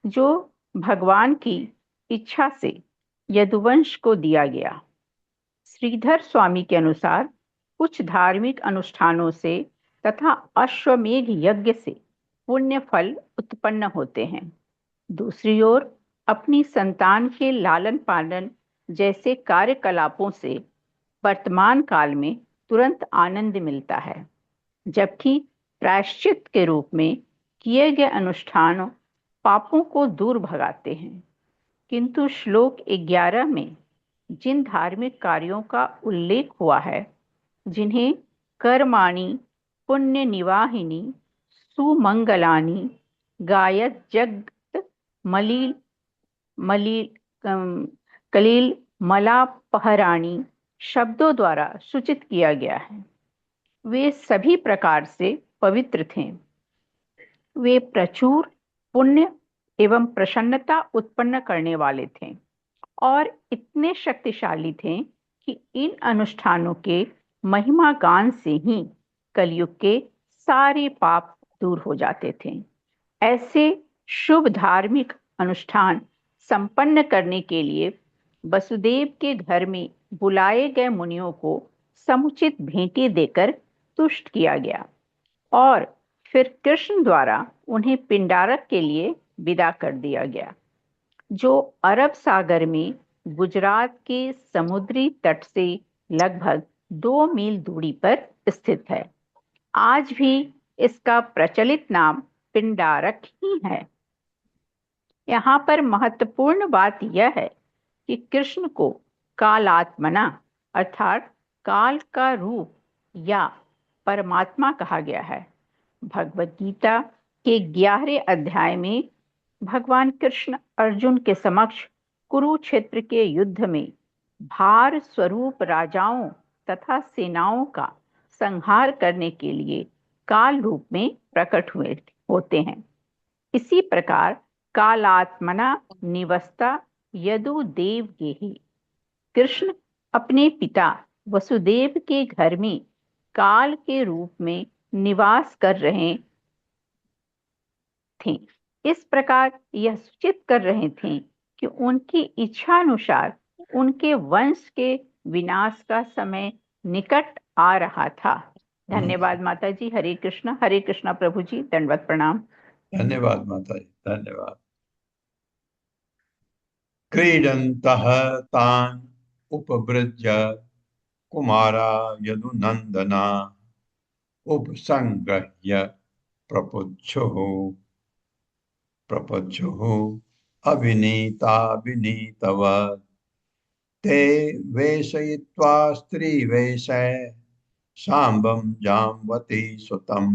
जो भगवान की इच्छा से यदुवंश को दिया गया। श्रीधर स्वामी के अनुसार कुछ धार्मिक अनुष्ठानों से तथा अश्वमेघ यज्ञ से पुण्य फल उत्पन्न होते हैं। दूसरी ओर अपनी संतान के लालन पालन जैसे कार्यकलापों से वर्तमान काल में तुरंत आनंद मिलता है, जबकि प्रायश्चित के रूप में किए गए अनुष्ठान पापों को दूर भगाते हैं। किंतु श्लोक 11 में जिन धार्मिक कार्यों का उल्लेख हुआ है, जिन्हें कर्माणि पुण्य निवाहिनी सुमंगलानि गायत जगत कलील मलापहराणी शब्दों द्वारा सूचित किया गया है, वे सभी प्रकार से पवित्र थे। वे प्रचुर पुण्य एवं प्रसन्नता उत्पन्न करने वाले थे और इतने शक्तिशाली थे कि इन अनुष्ठानों के महिमा गान से ही कलयुग के सारे पाप दूर हो जाते थे। ऐसे शुभ धार्मिक अनुष्ठान संपन्न करने के लिए वसुदेव के घर में बुलाए गए मुनियों को समुचित भेंटें देकर तुष्ट किया गया और फिर कृष्ण द्वारा उन्हें पिंडारक के लिए विदा कर दिया गया, जो अरब सागर में गुजरात के समुद्री तट से लगभग 2 मील दूरी पर स्थित है। आज भी इसका प्रचलित नाम पिंडारक ही है। यहाँ पर महत्वपूर्ण बात यह है कि कृष्ण को कालात्मना अर्थात काल का रूप या परमात्मा कहा गया है। भगवत गीता के 11वें अध्याय में भगवान कृष्ण अर्जुन के समक्ष कुरुक्षेत्र के युद्ध में भार स्वरूप राजाओं तथा सेनाओं का संहार करने के लिए काल रूप में प्रकट हुए होते हैं। इसी प्रकार कालात्मना निवस्ता यदुदेव गेहि, कृष्ण अपने पिता वसुदेव के घर में काल के रूप में निवास कर रहे थे। इस प्रकार यह सूचित कर रहे थे कि उनकी इच्छानुसार उनके वंश के विनाश का समय निकट आ रहा था। धन्यवाद माता जी। हरे कृष्णा प्रभु जी, दंडवत प्रणाम। धन्यवाद माता जी, धन्यवाद। क्रीडन्तः तान् उपभृज्य कुमारा यदुनन्दना उपसंगह्य प्रपुच्छुः अविनीताविनीतवत् ते वेशयित्वा स्त्रीवेशे शाम्बं जाम्बती सुतम्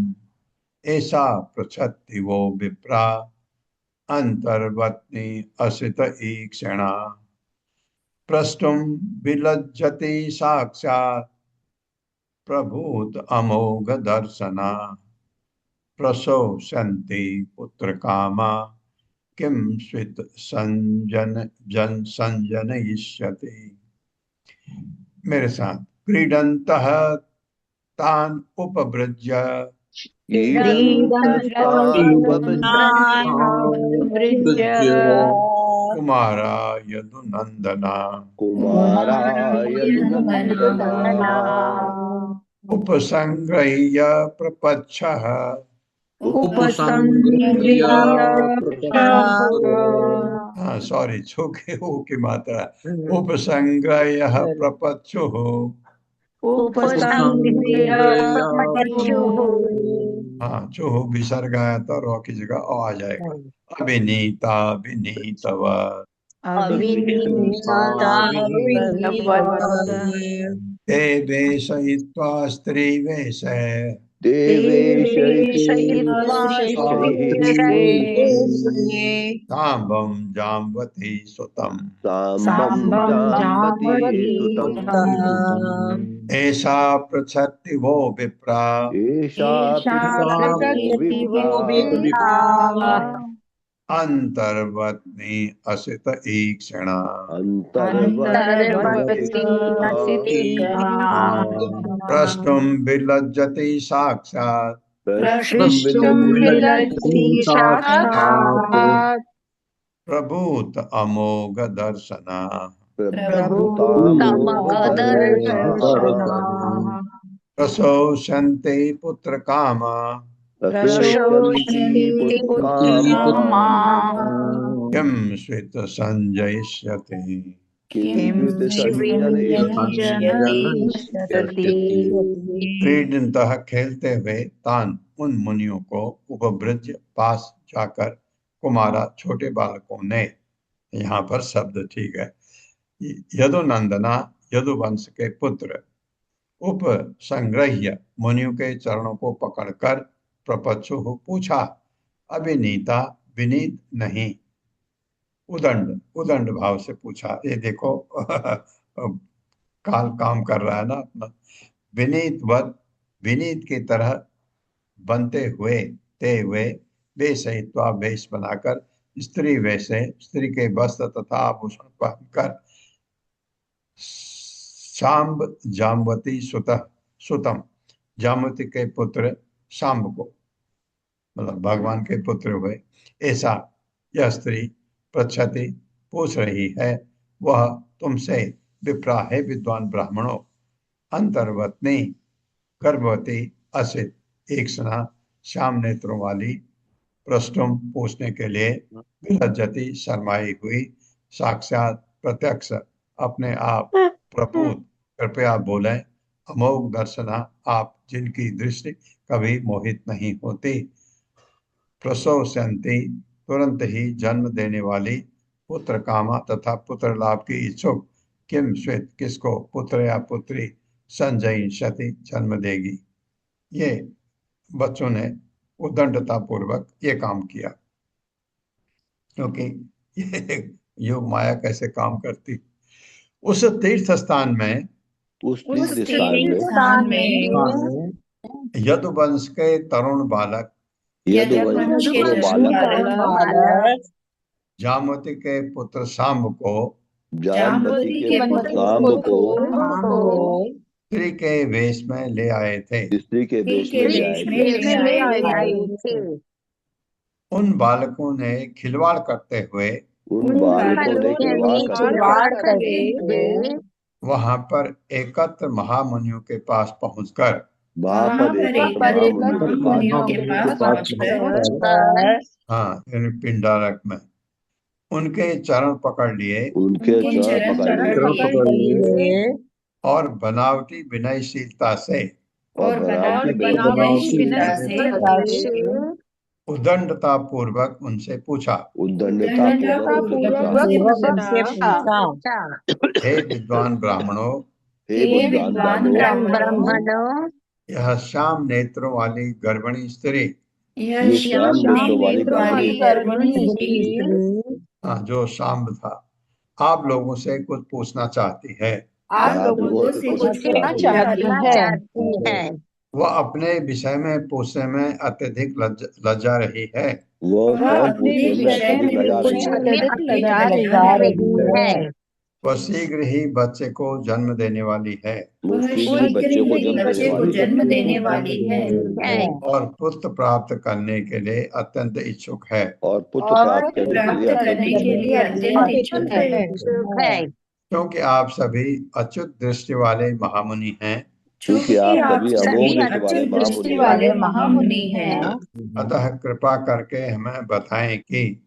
ऐसा पृच्छति वो विप्रा अंतर्वत्नी असित ईक्षणा प्रष्टुम विलज्जति साक्षात् प्रभूत अमोघ दर्शना प्रशोषन्ति पुत्र कामा किम स्वित संजनयिष्यति। मेरे साथ क्रीडन्तः तान् उपभृज्य कुमारा यदुनंदना कुमारायदुनन्दना उपसंग्रह्य प्रपच्छः उपसंगृह्य हाँ सॉरी छो के हो की मात्रा उपसंग्रह्य प्रपच्छुः उपसंगृह्य हाँ चुह विसर्ग आया तो रो की जगह ओ आ जाएगा अभिनीता विनीतव ते वेशयित्वा स्त्रीवेश देवेशयित्वा साम्बं जाम्बती सुतम् साम्बं जाम्बती सुतम् एषा पृच्छति वो विप्रा एषा पृच्छति वो विप्रा अंतर्वत्नी असित ईक्षणा प्रष्टुं विलज्जति साक्षात् प्रभूत अमोघ दर्शना प्रशोषन्ते पुत्र कामा किं स्वित संजयिष्यति क्रीडन्तः खेलते हुए तान उन मुनियों को उपब्रज पास जाकर कुमारा छोटे बालकों ने, यहाँ पर शब्द ठीक है, यदुनंदना यदुवंश के पुत्र उप संग्रह्य मुनियों के चरणों को पकड़कर प्रपच्छु पूछा, अभिनीता विनीत नहीं, उदंड उदंड भाव से पूछा। ये देखो काल काम कर रहा है ना अपना। विनीत वत विनीत की तरह बनते हुए ते हुए वेशयित्वा वेश बनाकर स्त्री वैसे स्त्री के वस्त्र तथा आभूषण पहनकर शाम्ब जाम्बती सुतम जाम्बती के पुत्र शाम्ब को, मतलब भगवान के पुत्र हुए, ऐसा यह स्त्री पृच्छति पूछ रही है, वह तुमसे विप्रा है विद्वान ब्राह्मणों, अंतर्वत्नी गर्भवती असित एक सना श्याम नेत्रों वाली, प्रष्टुम पूछने के लिए विलज्जति शर्माई हुई, साक्षात प्रत्यक्ष अपने आप प्रभुत कृपया बोले, अमोघ दर्शना आप जिनकी दृष्टि कभी मोहित नहीं होती, प्रसवशंति तुरंत ही जन्म देने वाली, पुत्र कामा तथा पुत्र लाभ की इच्छुक, किम श्वेत किसको पुत्र या पुत्री संजयिष्यति जन्म देगी। ये बच्चों ने उद्दंडता पूर्वक ये काम किया, क्योंकि ये योग माया कैसे काम करती। उस तीर्थ स्थान में यदुवंश के तरुण बालक जामवती के पुत्र शाम्ब को स्त्री के वेश में ले आए थे। उन बालकों ने खिलवाड़ करते हुए वहां पर एकत्र महामुनियों के पास पहुंचकर हाँ पिंडारक में उनके चरण पकड़ लिए और बनावटी विनयशीलता से उदंडता पूर्वक उनसे पूछा, हे विद्वान ब्राह्मणों, यह श्याम नेत्रों वाली गर्भिणी स्त्री हाँ जो शाम्ब था, आप लोगों से कुछ पूछना चाहती है। वह अपने विषय में पूछने में अत्यधिक लज्जा रही है। वह शीघ्र ही बच्चे को जन्म देने वाली है वो शीघ्र ही बच्चे को जन्म देने वाली है और पुत्र प्राप्त करने के लिए अत्यंत इच्छुक है। और पुत्र प्राप्त करने के लिए अत्यंत इच्छुक है। क्योंकि आप सभी अच्युत दृष्टि वाले महामुनि हैं, क्योंकि आप सभी अमोघ दृष्टि वाले महामुनि हैं, अतः कृपा करके हमें बताएं कि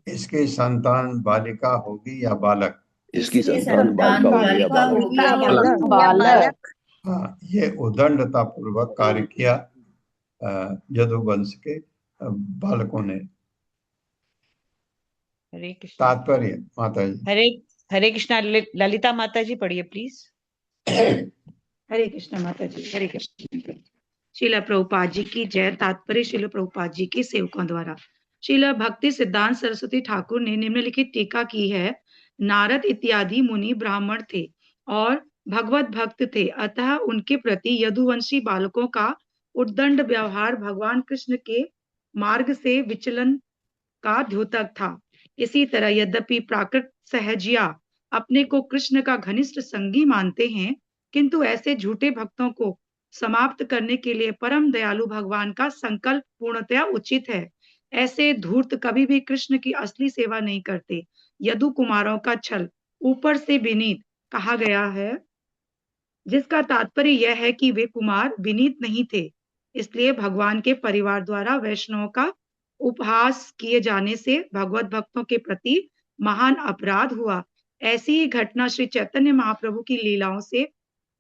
इसकी संतान बालिका होगी या बालक। इसकी संतान बालिका होगी या बालक। हाँ, ये उदंडता पूर्वक कार्य किया यदुवंश के बालकों ने। हरे कृष्ण। तात्पर्य माता जी। हरे कृष्णा। ललिता माता जी पढ़िए प्लीज। हरे कृष्ण माता जी। हरे कृष्ण। श्रील प्रभुपाद जी की जय। तात्पर्य श्रील प्रभुपाद जी के सेवकों द्वारा। श्रील भक्ति सिद्धांत सरस्वती ठाकुर ने निम्नलिखित टीका की है। नारद इत्यादि मुनि ब्राह्मण थे और भगवत भक्त थे, अतः उनके प्रति यदुवंशी बालकों का उद्दंड व्यवहार भगवान कृष्ण के मार्ग से विचलन का द्योतक था। इसी तरह यद्यपि प्राकृत सहजिया अपने को कृष्ण का घनिष्ठ संगी मानते हैं, किंतु ऐसे झूठे भक्तों को समाप्त करने के लिए परम दयालु भगवान का संकल्प पूर्णतया उचित है। ऐसे धूर्त कभी भी कृष्ण की असली सेवा नहीं करते। यदु कुमारों का छल ऊपर से विनीत कहा गया है, जिसका तात्पर्य यह है कि वे कुमार विनीत नहीं थे, इसलिए भगवान के परिवार द्वारा वैष्णवों का उपहास किए जाने से भगवत भक्तों के प्रति महान अपराध हुआ। ऐसी ही घटना श्री चैतन्य महाप्रभु की लीलाओं से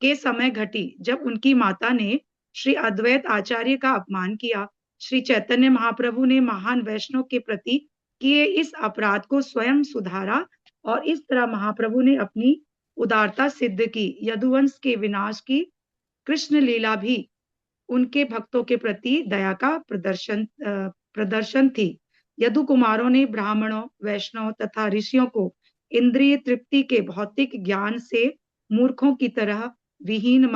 के समय घटी, जब उनकी माता ने श्री अद्वैत आचार्य का अपमान किया। श्री चैतन्य महाप्रभु ने महान वैष्णव के प्रति किए इस अपराध को स्वयं सुधारा और इस तरह महाप्रभु ने अपनी उदारता सिद्ध की। यदुवंश के विनाश की कृष्ण लीला भी उनके भक्तों के प्रति दया का प्रदर्शन थी। यदु कुमारों ने ब्राह्मणों, वैष्णव तथा ऋषियों को इंद्रिय तृप्ति के भौतिक ज्ञान से मूर्खों की तरह विहीन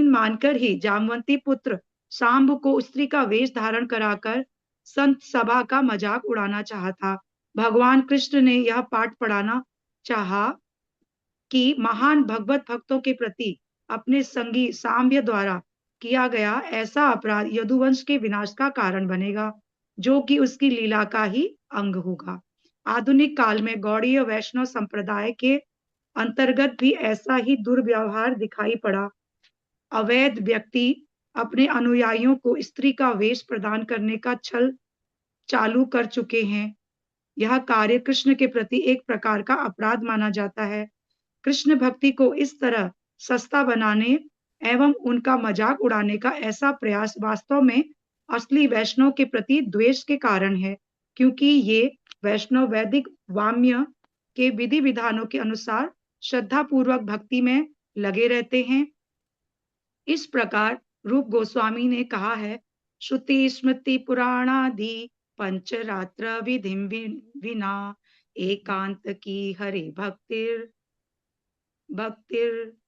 मानकर ही जामवंती पुत्र सांब को स्त्री का वेश धारण कराकर संत सभा का मजाक उड़ाना चाहा था। भगवान कृष्ण ने यह पाठ पढ़ाना चाहा कि महान भगवत भक्तों के प्रति अपने संगी सांब्य द्वारा किया गया ऐसा अपराध यदुवंश के विनाश का कारण बनेगा, जो कि उसकी लीला का ही अंग होगा। आधुनिक काल में गौड़ीय वैष्णव संप्रदाय के अंतर्गत भी ऐसा ही दुर्व्यवहार दिखाई पड़ा। अवैध व्यक्ति अपने अनुयायियों को स्त्री का वेश प्रदान करने का छल चालू कर चुके हैं। यह कार्य कृष्ण के प्रति एक प्रकार का अपराध माना जाता है। कृष्ण भक्ति को इस तरह सस्ता बनाने एवं उनका मजाक उड़ाने का ऐसा प्रयास वास्तव में असली वैष्णव के प्रति द्वेष के कारण है, क्योंकि ये वैष्णव वैदिक वाम्य के विधि विधानों के अनुसार श्रद्धा पूर्वक भक्ति में लगे रहते हैं। इस प्रकार रूप गोस्वामी ने कहा है, श्रुति स्मृति पुराणादि पंचरात्र विधि विना एकांत की हरि भक्तिर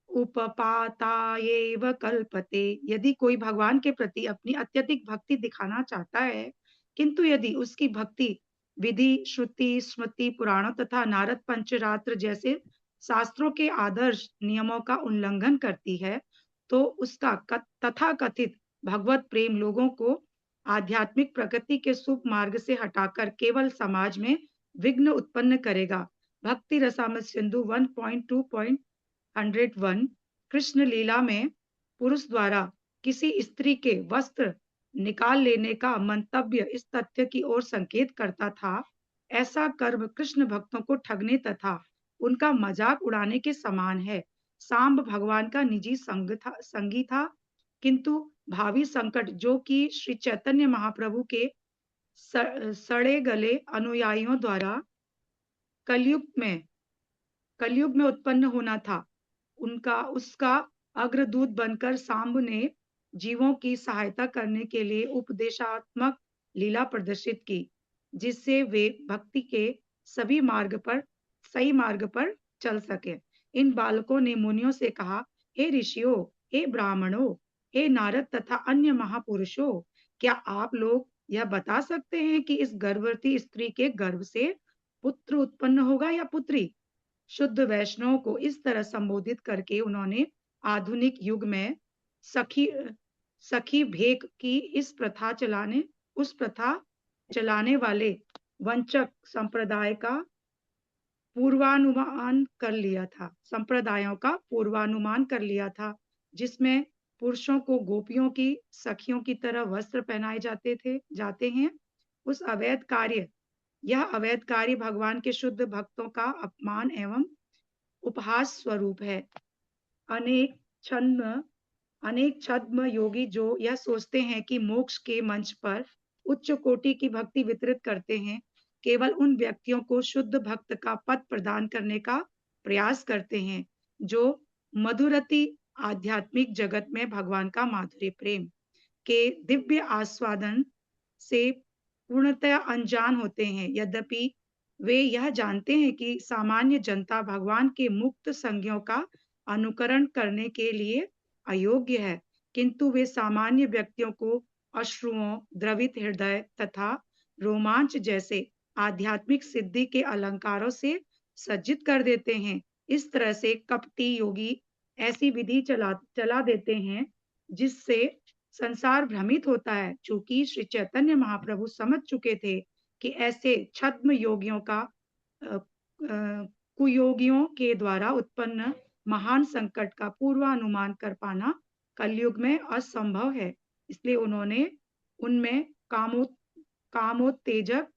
उपपातायेव कल्पते। यदि कोई भगवान के प्रति अपनी अत्यधिक भक्ति दिखाना चाहता है, किंतु यदि उसकी भक्ति विधि, श्रुति, स्मृति, पुराणों तथा नारद पंचरात्र जैसे शास्त्रों के आदर्श नियमों का उल्लंघन करती है, तो उसका तथाकथित भगवत प्रेम लोगों को आध्यात्मिक प्रगति के शुभ मार्ग से हटाकर केवल समाज में विघ्न उत्पन्न करेगा। भक्ति रसामृत सिंधु 1.2.101 कृष्ण लीला में पुरुष द्वारा किसी स्त्री के वस्त्र निकाल लेने का मंतव्य इस तथ्य की ओर संकेत करता था। ऐसा कर्म कृष्ण भक्तों को ठगने तथा उनका मजाक उड़ाने के समान है। सांब भगवान का निजी संगी था, किंतु भावी संकट जो कि श्री चैतन्य महाप्रभु के सड़े गले अनुयायियों द्वारा कलयुग में उत्पन्न होना था, उसका अग्रदूत बनकर सांब ने जीवों की सहायता करने के लिए उपदेशात्मक लीला प्रदर्शित की, जिससे वे भक्ति के सही मार्ग पर चल सके। इन बालकों ने मुनियों से कहा, हे ऋषियों, हे ब्राह्मणों, हे नारद तथा अन्य महापुरुषों, क्या आप लोग यह बता सकते हैं कि इस गर्भवती स्त्री के गर्भ से पुत्र उत्पन्न होगा या पुत्री। शुद्ध वैष्णव को इस तरह संबोधित करके उन्होंने आधुनिक युग में सखी सखी भेक की उस प्रथा चलाने वाले वंचक संप्रदायों का पूर्वानुमान कर लिया था, जिसमें पुरुषों को गोपियों की सखियों की तरह वस्त्र पहनाए जाते हैं। यह अवैध कार्य भगवान के शुद्ध भक्तों का अपमान एवं उपहास स्वरूप है। अनेक छद्म योगी जो यह सोचते हैं कि मोक्ष के मंच पर उच्च कोटि की भक्ति वितरित करते हैं, केवल उन व्यक्तियों को शुद्ध भक्त का पद प्रदान करने का प्रयास करते हैं जो मधुरति आध्यात्मिक जगत में भगवान का माधुर्य प्रेम के दिव्य आस्वादन से पूर्णतया अनजान होते हैं। यद्यपि वे यह जानते हैं कि सामान्य जनता भगवान के मुक्त संज्ञों का अनुकरण करने के लिए अयोग्य है, किंतु वे सामान्य व्यक्तियों को अश्रुओं, द्रवित हृदय तथा रोमांच जैसे आध्यात्मिक सिद्धि के अलंकारों से सज्जित कर देते हैं। इस तरह से कपटी योगी ऐसी विधि चला देते हैं जिससे संसार भ्रमित होता है। चूंकि श्री चैतन्य महाप्रभु समझ चुके थे कि ऐसे छद्म योगियों का कुयोगियों के द्वारा उत्पन्न महान संकट का पूर्वानुमान कर पाना कलयुग में असंभव है, इसलिए उन्होंने उनमें कामोत्तेजक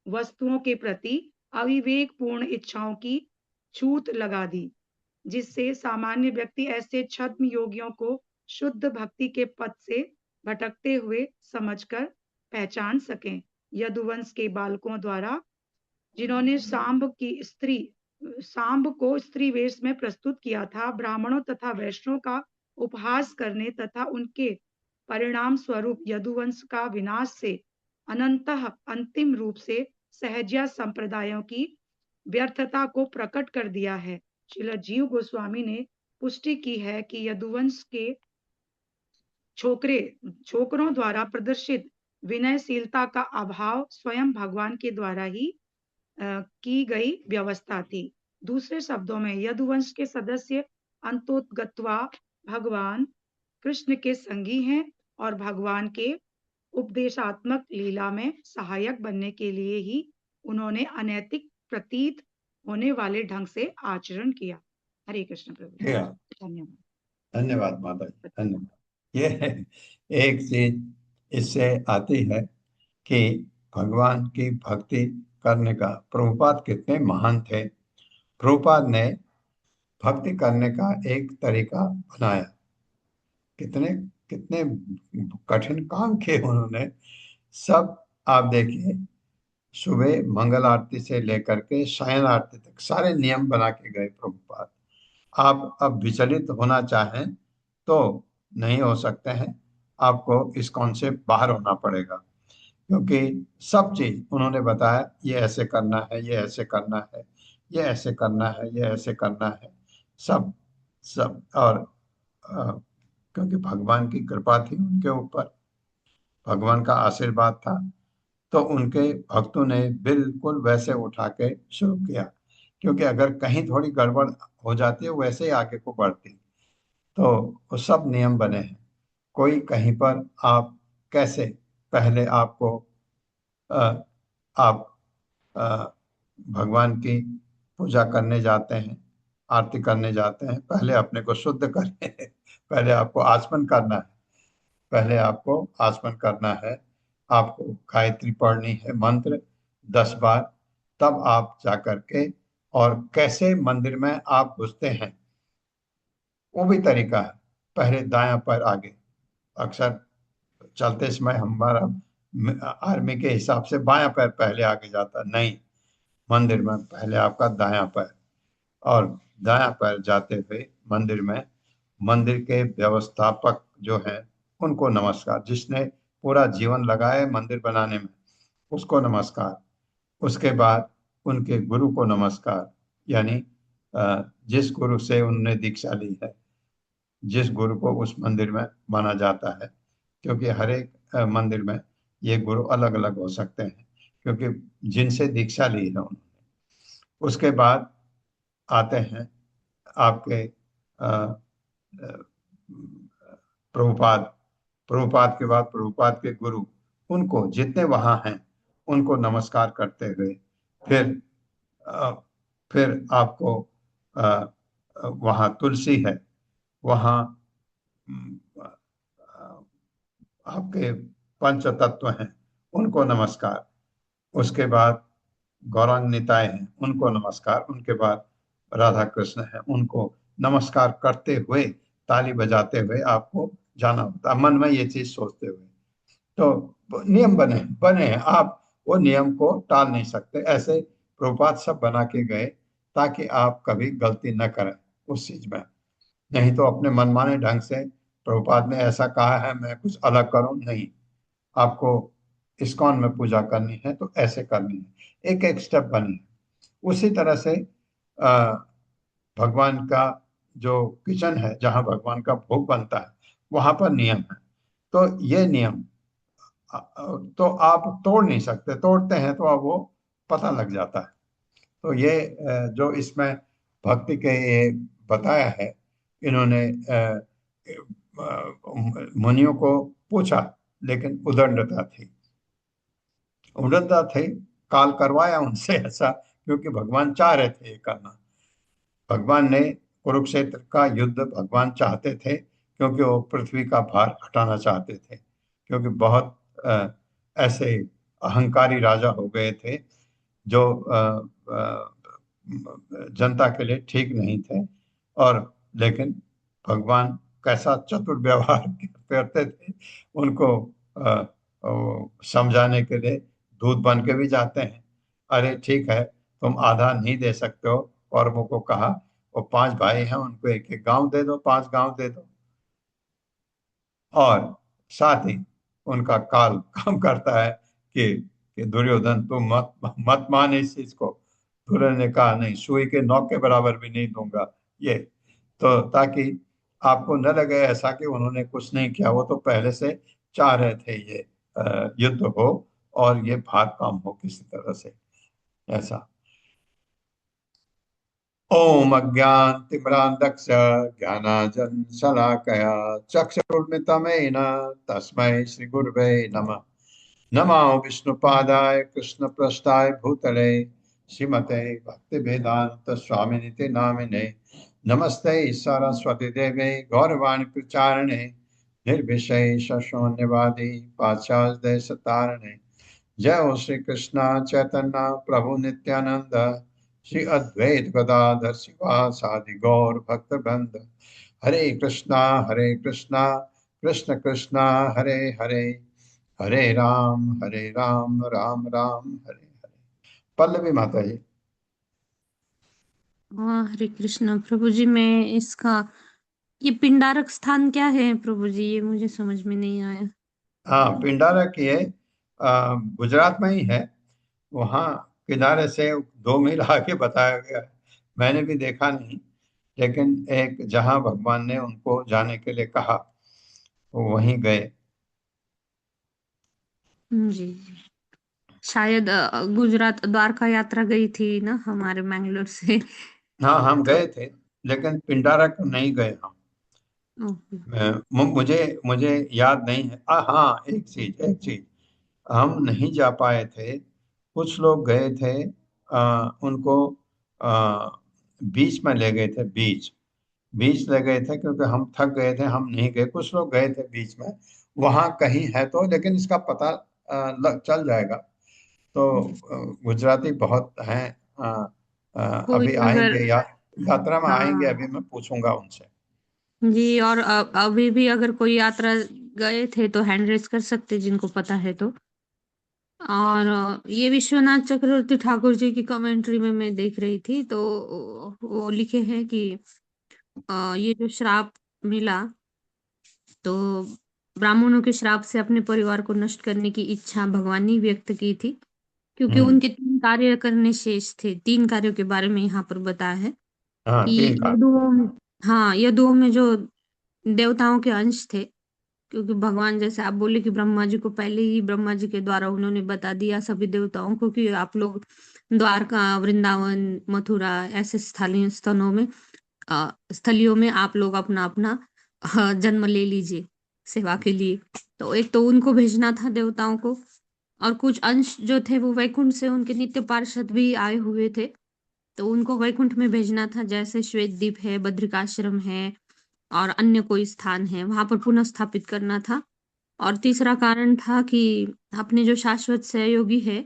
वस्तुओं के प्रति अविवेकपूर्ण इच्छाओं की छूत लगा दी, जिससे सामान्य व्यक्ति ऐसे छद्म योगियों को शुद्ध भक्ति के पथ से भटकते हुए समझकर पहचान सकें। यदुवंश के बालकों द्वारा जिन्होंने सांब को स्त्री वेश में प्रस्तुत किया था, ब्राह्मणों तथा वैष्णवों का उपहास करने तथा उनके परिणाम स्वरूप यदुवंश का विनाश से अनंतः अंतिम रूप से सहजिया संप्रदायों की व्यर्थता को प्रकट कर दिया है। श्रील जीव गोस्वामी ने पुष्टि की है कि यदुवंश के छोकरों द्वारा प्रदर्शित विनयशीलता का अभाव स्वयं भगवान के द्वारा ही की गई व्यवस्था थी। दूसरे शब्दों में यदुवंश के सदस्य अंतोगत्वा भगवान कृष्ण के संगी हैं और भगवान के उपदेशात्मक लीला में सहायक बनने के लिए ही उन्होंने अनैतिक प्रतीत होने वाले ढंग से आचरण किया। हरे कृष्ण प्रभु। धन्यवाद। धन्यवाद माता जी, धन्यवाद। ये एक चीज इससे आती है कि भगवान की भक्ति करने का प्रभुपाद कितने महान थे। प्रभुपाद ने भक्ति करने का एक तरीका बनाया। कितने कितने कठिन काम किए उन्होंने। सब आप देखिए, सुबह मंगल आरती से लेकर के सायं आरती तक सारे नियम बना के गए प्रभुपाद। आप अब विचलित होना चाहें तो नहीं हो सकते हैं, आपको इस कॉन्सेप्ट बाहर होना पड़ेगा, क्योंकि सब चीज उन्होंने बताया। ये ऐसे करना है, ये ऐसे करना है, ये ऐसे करना है, ये ऐसे करना है, सब सब। और क्योंकि भगवान की कृपा थी उनके ऊपर, भगवान का आशीर्वाद था, तो उनके भक्तों ने बिल्कुल वैसे उठा के शुरू किया। क्योंकि अगर कहीं थोड़ी गड़बड़ हो जाती है, वैसे ही आगे को बढ़ती। तो वो सब नियम बने हैं। कोई कहीं पर आप कैसे, पहले आपको आप भगवान की पूजा करने जाते हैं, आरती करने जाते हैं, पहले अपने को शुद्ध करें। पहले आपको आचमन करना है, पहले आपको आचमन करना है, आपको गायत्री पढ़नी है मंत्र 10 बार, तब आप जाकर के, और कैसे मंदिर में आप घुसते हैं वो भी तरीका है। पहले दायां पैर आगे, अक्सर चलते समय हमारा आर्मी के हिसाब से बायां पैर पहले आगे जाता, नहीं, मंदिर में पहले आपका दायां पैर। और दायां पैर जाते हुए मंदिर में मंदिर के व्यवस्थापक जो हैं उनको नमस्कार। जिसने पूरा जीवन लगाया मंदिर बनाने में उसको नमस्कार। उसके बाद उनके गुरु को नमस्कार, यानी जिस गुरु से उन्होंने दीक्षा ली है, जिस गुरु को उस मंदिर में माना जाता है। क्योंकि हर एक मंदिर में ये गुरु अलग अलग हो सकते हैं, क्योंकि जिनसे दीक्षा ली है उन्होंने। उसके बाद आते हैं आपके अ, अ, प्रभुपाद। प्रभुपाद के बाद प्रभुपाद के गुरु, उनको जितने वहां हैं उनको नमस्कार करते हुए फिर अ, फिर आपको वहां तुलसी है, वहां आपके पंच तत्व हैं उनको नमस्कार। उसके बाद गौरांग निताय हैं उनको नमस्कार। उनके बाद राधा कृष्ण है उनको नमस्कार करते हुए, ताली बजाते हुए आपको जाना होता है, मन में ये चीज सोचते हुए। तो नियम बने बने हैं, आप वो नियम को टाल नहीं सकते। ऐसे प्रभुपाद सब बना के गए ताकि आप कभी गलती न करें उस चीज में। नहीं तो अपने मनमाने ढंग से प्रभुपाद ने ऐसा कहा है मैं कुछ अलग करूं, नहीं। आपको इस्कॉन में पूजा करनी है तो ऐसे करनी है, एक एक स्टेप बनी है। उसी तरह से अ, भगवान का जो किचन है जहाँ भगवान का भोग बनता है वहां पर नियम है। तो ये नियम तो आप तोड़ नहीं सकते, तोड़ते हैं तो अब वो पता लग जाता है। तो ये जो इसमें भक्ति के ये बताया है, इन्होंने मुनियों को पूछा, लेकिन उदंडता थी, उदंडता थी। काल करवाया उनसे ऐसा, क्योंकि भगवान चाह रहे थे ये करना। भगवान ने कुरुक्षेत्र का युद्ध भगवान चाहते थे, क्योंकि वो पृथ्वी का भार हटाना चाहते थे, क्योंकि बहुत ऐसे अहंकारी राजा हो गए थे जो जनता के लिए ठीक नहीं थे। और लेकिन भगवान कैसा चतुर व्यवहार करते थे, उनको समझाने के लिए दूध बन के भी जाते हैं। अरे ठीक है, तुम आधा नहीं दे सकते हो, कौरवों को कहा वो 5 भाई हैं उनको एक एक गांव दे दो, 5 गांव दे दो। और साथ ही उनका काल काम करता है कि दुर्योधन तुम मत मत मान इस चीज को। दुर्योधन ने कहा नहीं, सुई के नोक के बराबर भी नहीं दूंगा ये। तो ताकि आपको न लगे ऐसा कि उन्होंने कुछ नहीं किया, वो तो पहले से चाह रहे थे ये युद्ध हो और ये भार काम हो किसी तरह से, ऐसा। ओम अज्ञानतिमिरान्धस्य ज्ञानाञ्जनशलाकया चक्षुरुन्मिलितमेन तस्मै श्रीगुरवे नमः। नमो विष्णुपादाय कृष्णप्रेष्ठाय भूतले श्रीमते भक्तिवेदांत स्वामिनिति नामिने। नमस्ते सरस्वती देवे गौरवाणी प्रचारिणे निर्विशेष शून्यवादी पाश्चात्य देश तारिणे। जय हो श्री कृष्ण चैतन्य प्रभु नित्यानंद श्री अद्वैत गदाधर शिवासादि गौर भक्त वृंद। हरे कृष्णा कृष्ण कृष्ण हरे हरे, हरे राम राम राम हरे हरे। पल्लवी माता जी। हरे कृष्ण प्रभु जी। मैं इसका ये पिंडारक स्थान क्या है प्रभु जी, ये मुझे समझ में नहीं आया। हाँ, पिंडारक ये गुजरात में ही है। वहाँ किनारे से 2 मील आगे बताया गया है। मैंने भी देखा नहीं, लेकिन एक जहाँ भगवान ने उनको जाने के लिए कहा वो वहीं गए। जी, शायद गुजरात द्वारका यात्रा गई थी ना हमारे मैंगलोर से। हाँ, हम तो गए थे, लेकिन पिंडारक नहीं गए हम। ओके। मुझे मुझे याद नहीं है। हाँ, एक चीज हम नहीं जा पाए थे। कुछ लोग गए थे, उनको बीच में ले गए थे, बीच ले गए थे, क्योंकि हम थक गए थे, हम नहीं गए। कुछ लोग गए थे बीच में, वहाँ कहीं है तो, लेकिन इसका पता चल जाएगा। तो गुजराती बहुत हैं। कोई अभी अगर आएंगे या यात्रा में आएंगे, हाँ अभी मैं पूछूंगा उनसे। जी, और अभी भी अगर कोई यात्रा गए थे तो हैंड रेस कर सकते जिनको पता है तो। और ये विश्वनाथ चक्रवर्ती ठाकुर जी की कमेंट्री में मैं देख रही थी, तो वो लिखे हैं कि ये जो श्राप मिला, तो ब्राह्मणों के श्राप से अपने परिवार को नष्ट करने की इच्छा भगवान ने व्यक्त की थी, क्योंकि हम्म। उनके 3 कार्य करने शेष थे। 3 कार्यों के बारे में यहाँ पर बताया है हाँ, कि 3 का। यदुओं, हाँ, यदुओं में जो देवताओं के अंश थे, क्योंकि भगवान जैसे आप बोले कि ब्रह्मा जी को पहले ही ब्रह्मा जी के द्वारा उन्होंने बता दिया सभी देवताओं को कि आप लोग द्वारका, वृंदावन, मथुरा ऐसे स्थलीय स्थानों में स्थलियों में आप लोग अपना अपना जन्म ले लीजिए सेवा के लिए। तो एक तो उनको भेजना था देवताओं को, और कुछ अंश जो थे वो वैकुंठ से उनके नित्य पार्षद भी आए हुए थे, तो उनको वैकुंठ में भेजना था, जैसे श्वेत द्वीप है, बद्रिकाश्रम है और अन्य कोई स्थान है वहां पर पुनः स्थापित करना था। और तीसरा कारण था कि अपने जो शाश्वत सहयोगी है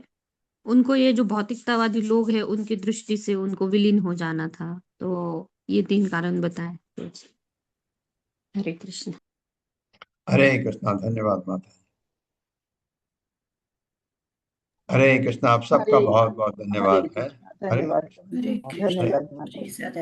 उनको ये जो भौतिकतावादी लोग हैं उनकी दृष्टि से उनको विलीन हो जाना था। तो ये 3 कारण बताए। हरे कृष्ण। हरे कृष्णा। धन्यवाद माता। हरे कृष्णा। आप सबका हरे बहुत बहुत हरे धन्यवाद है। कृष्णा। हरे धन्यवाद हरे हरे धन्यवाद माता जी। कृष्ण।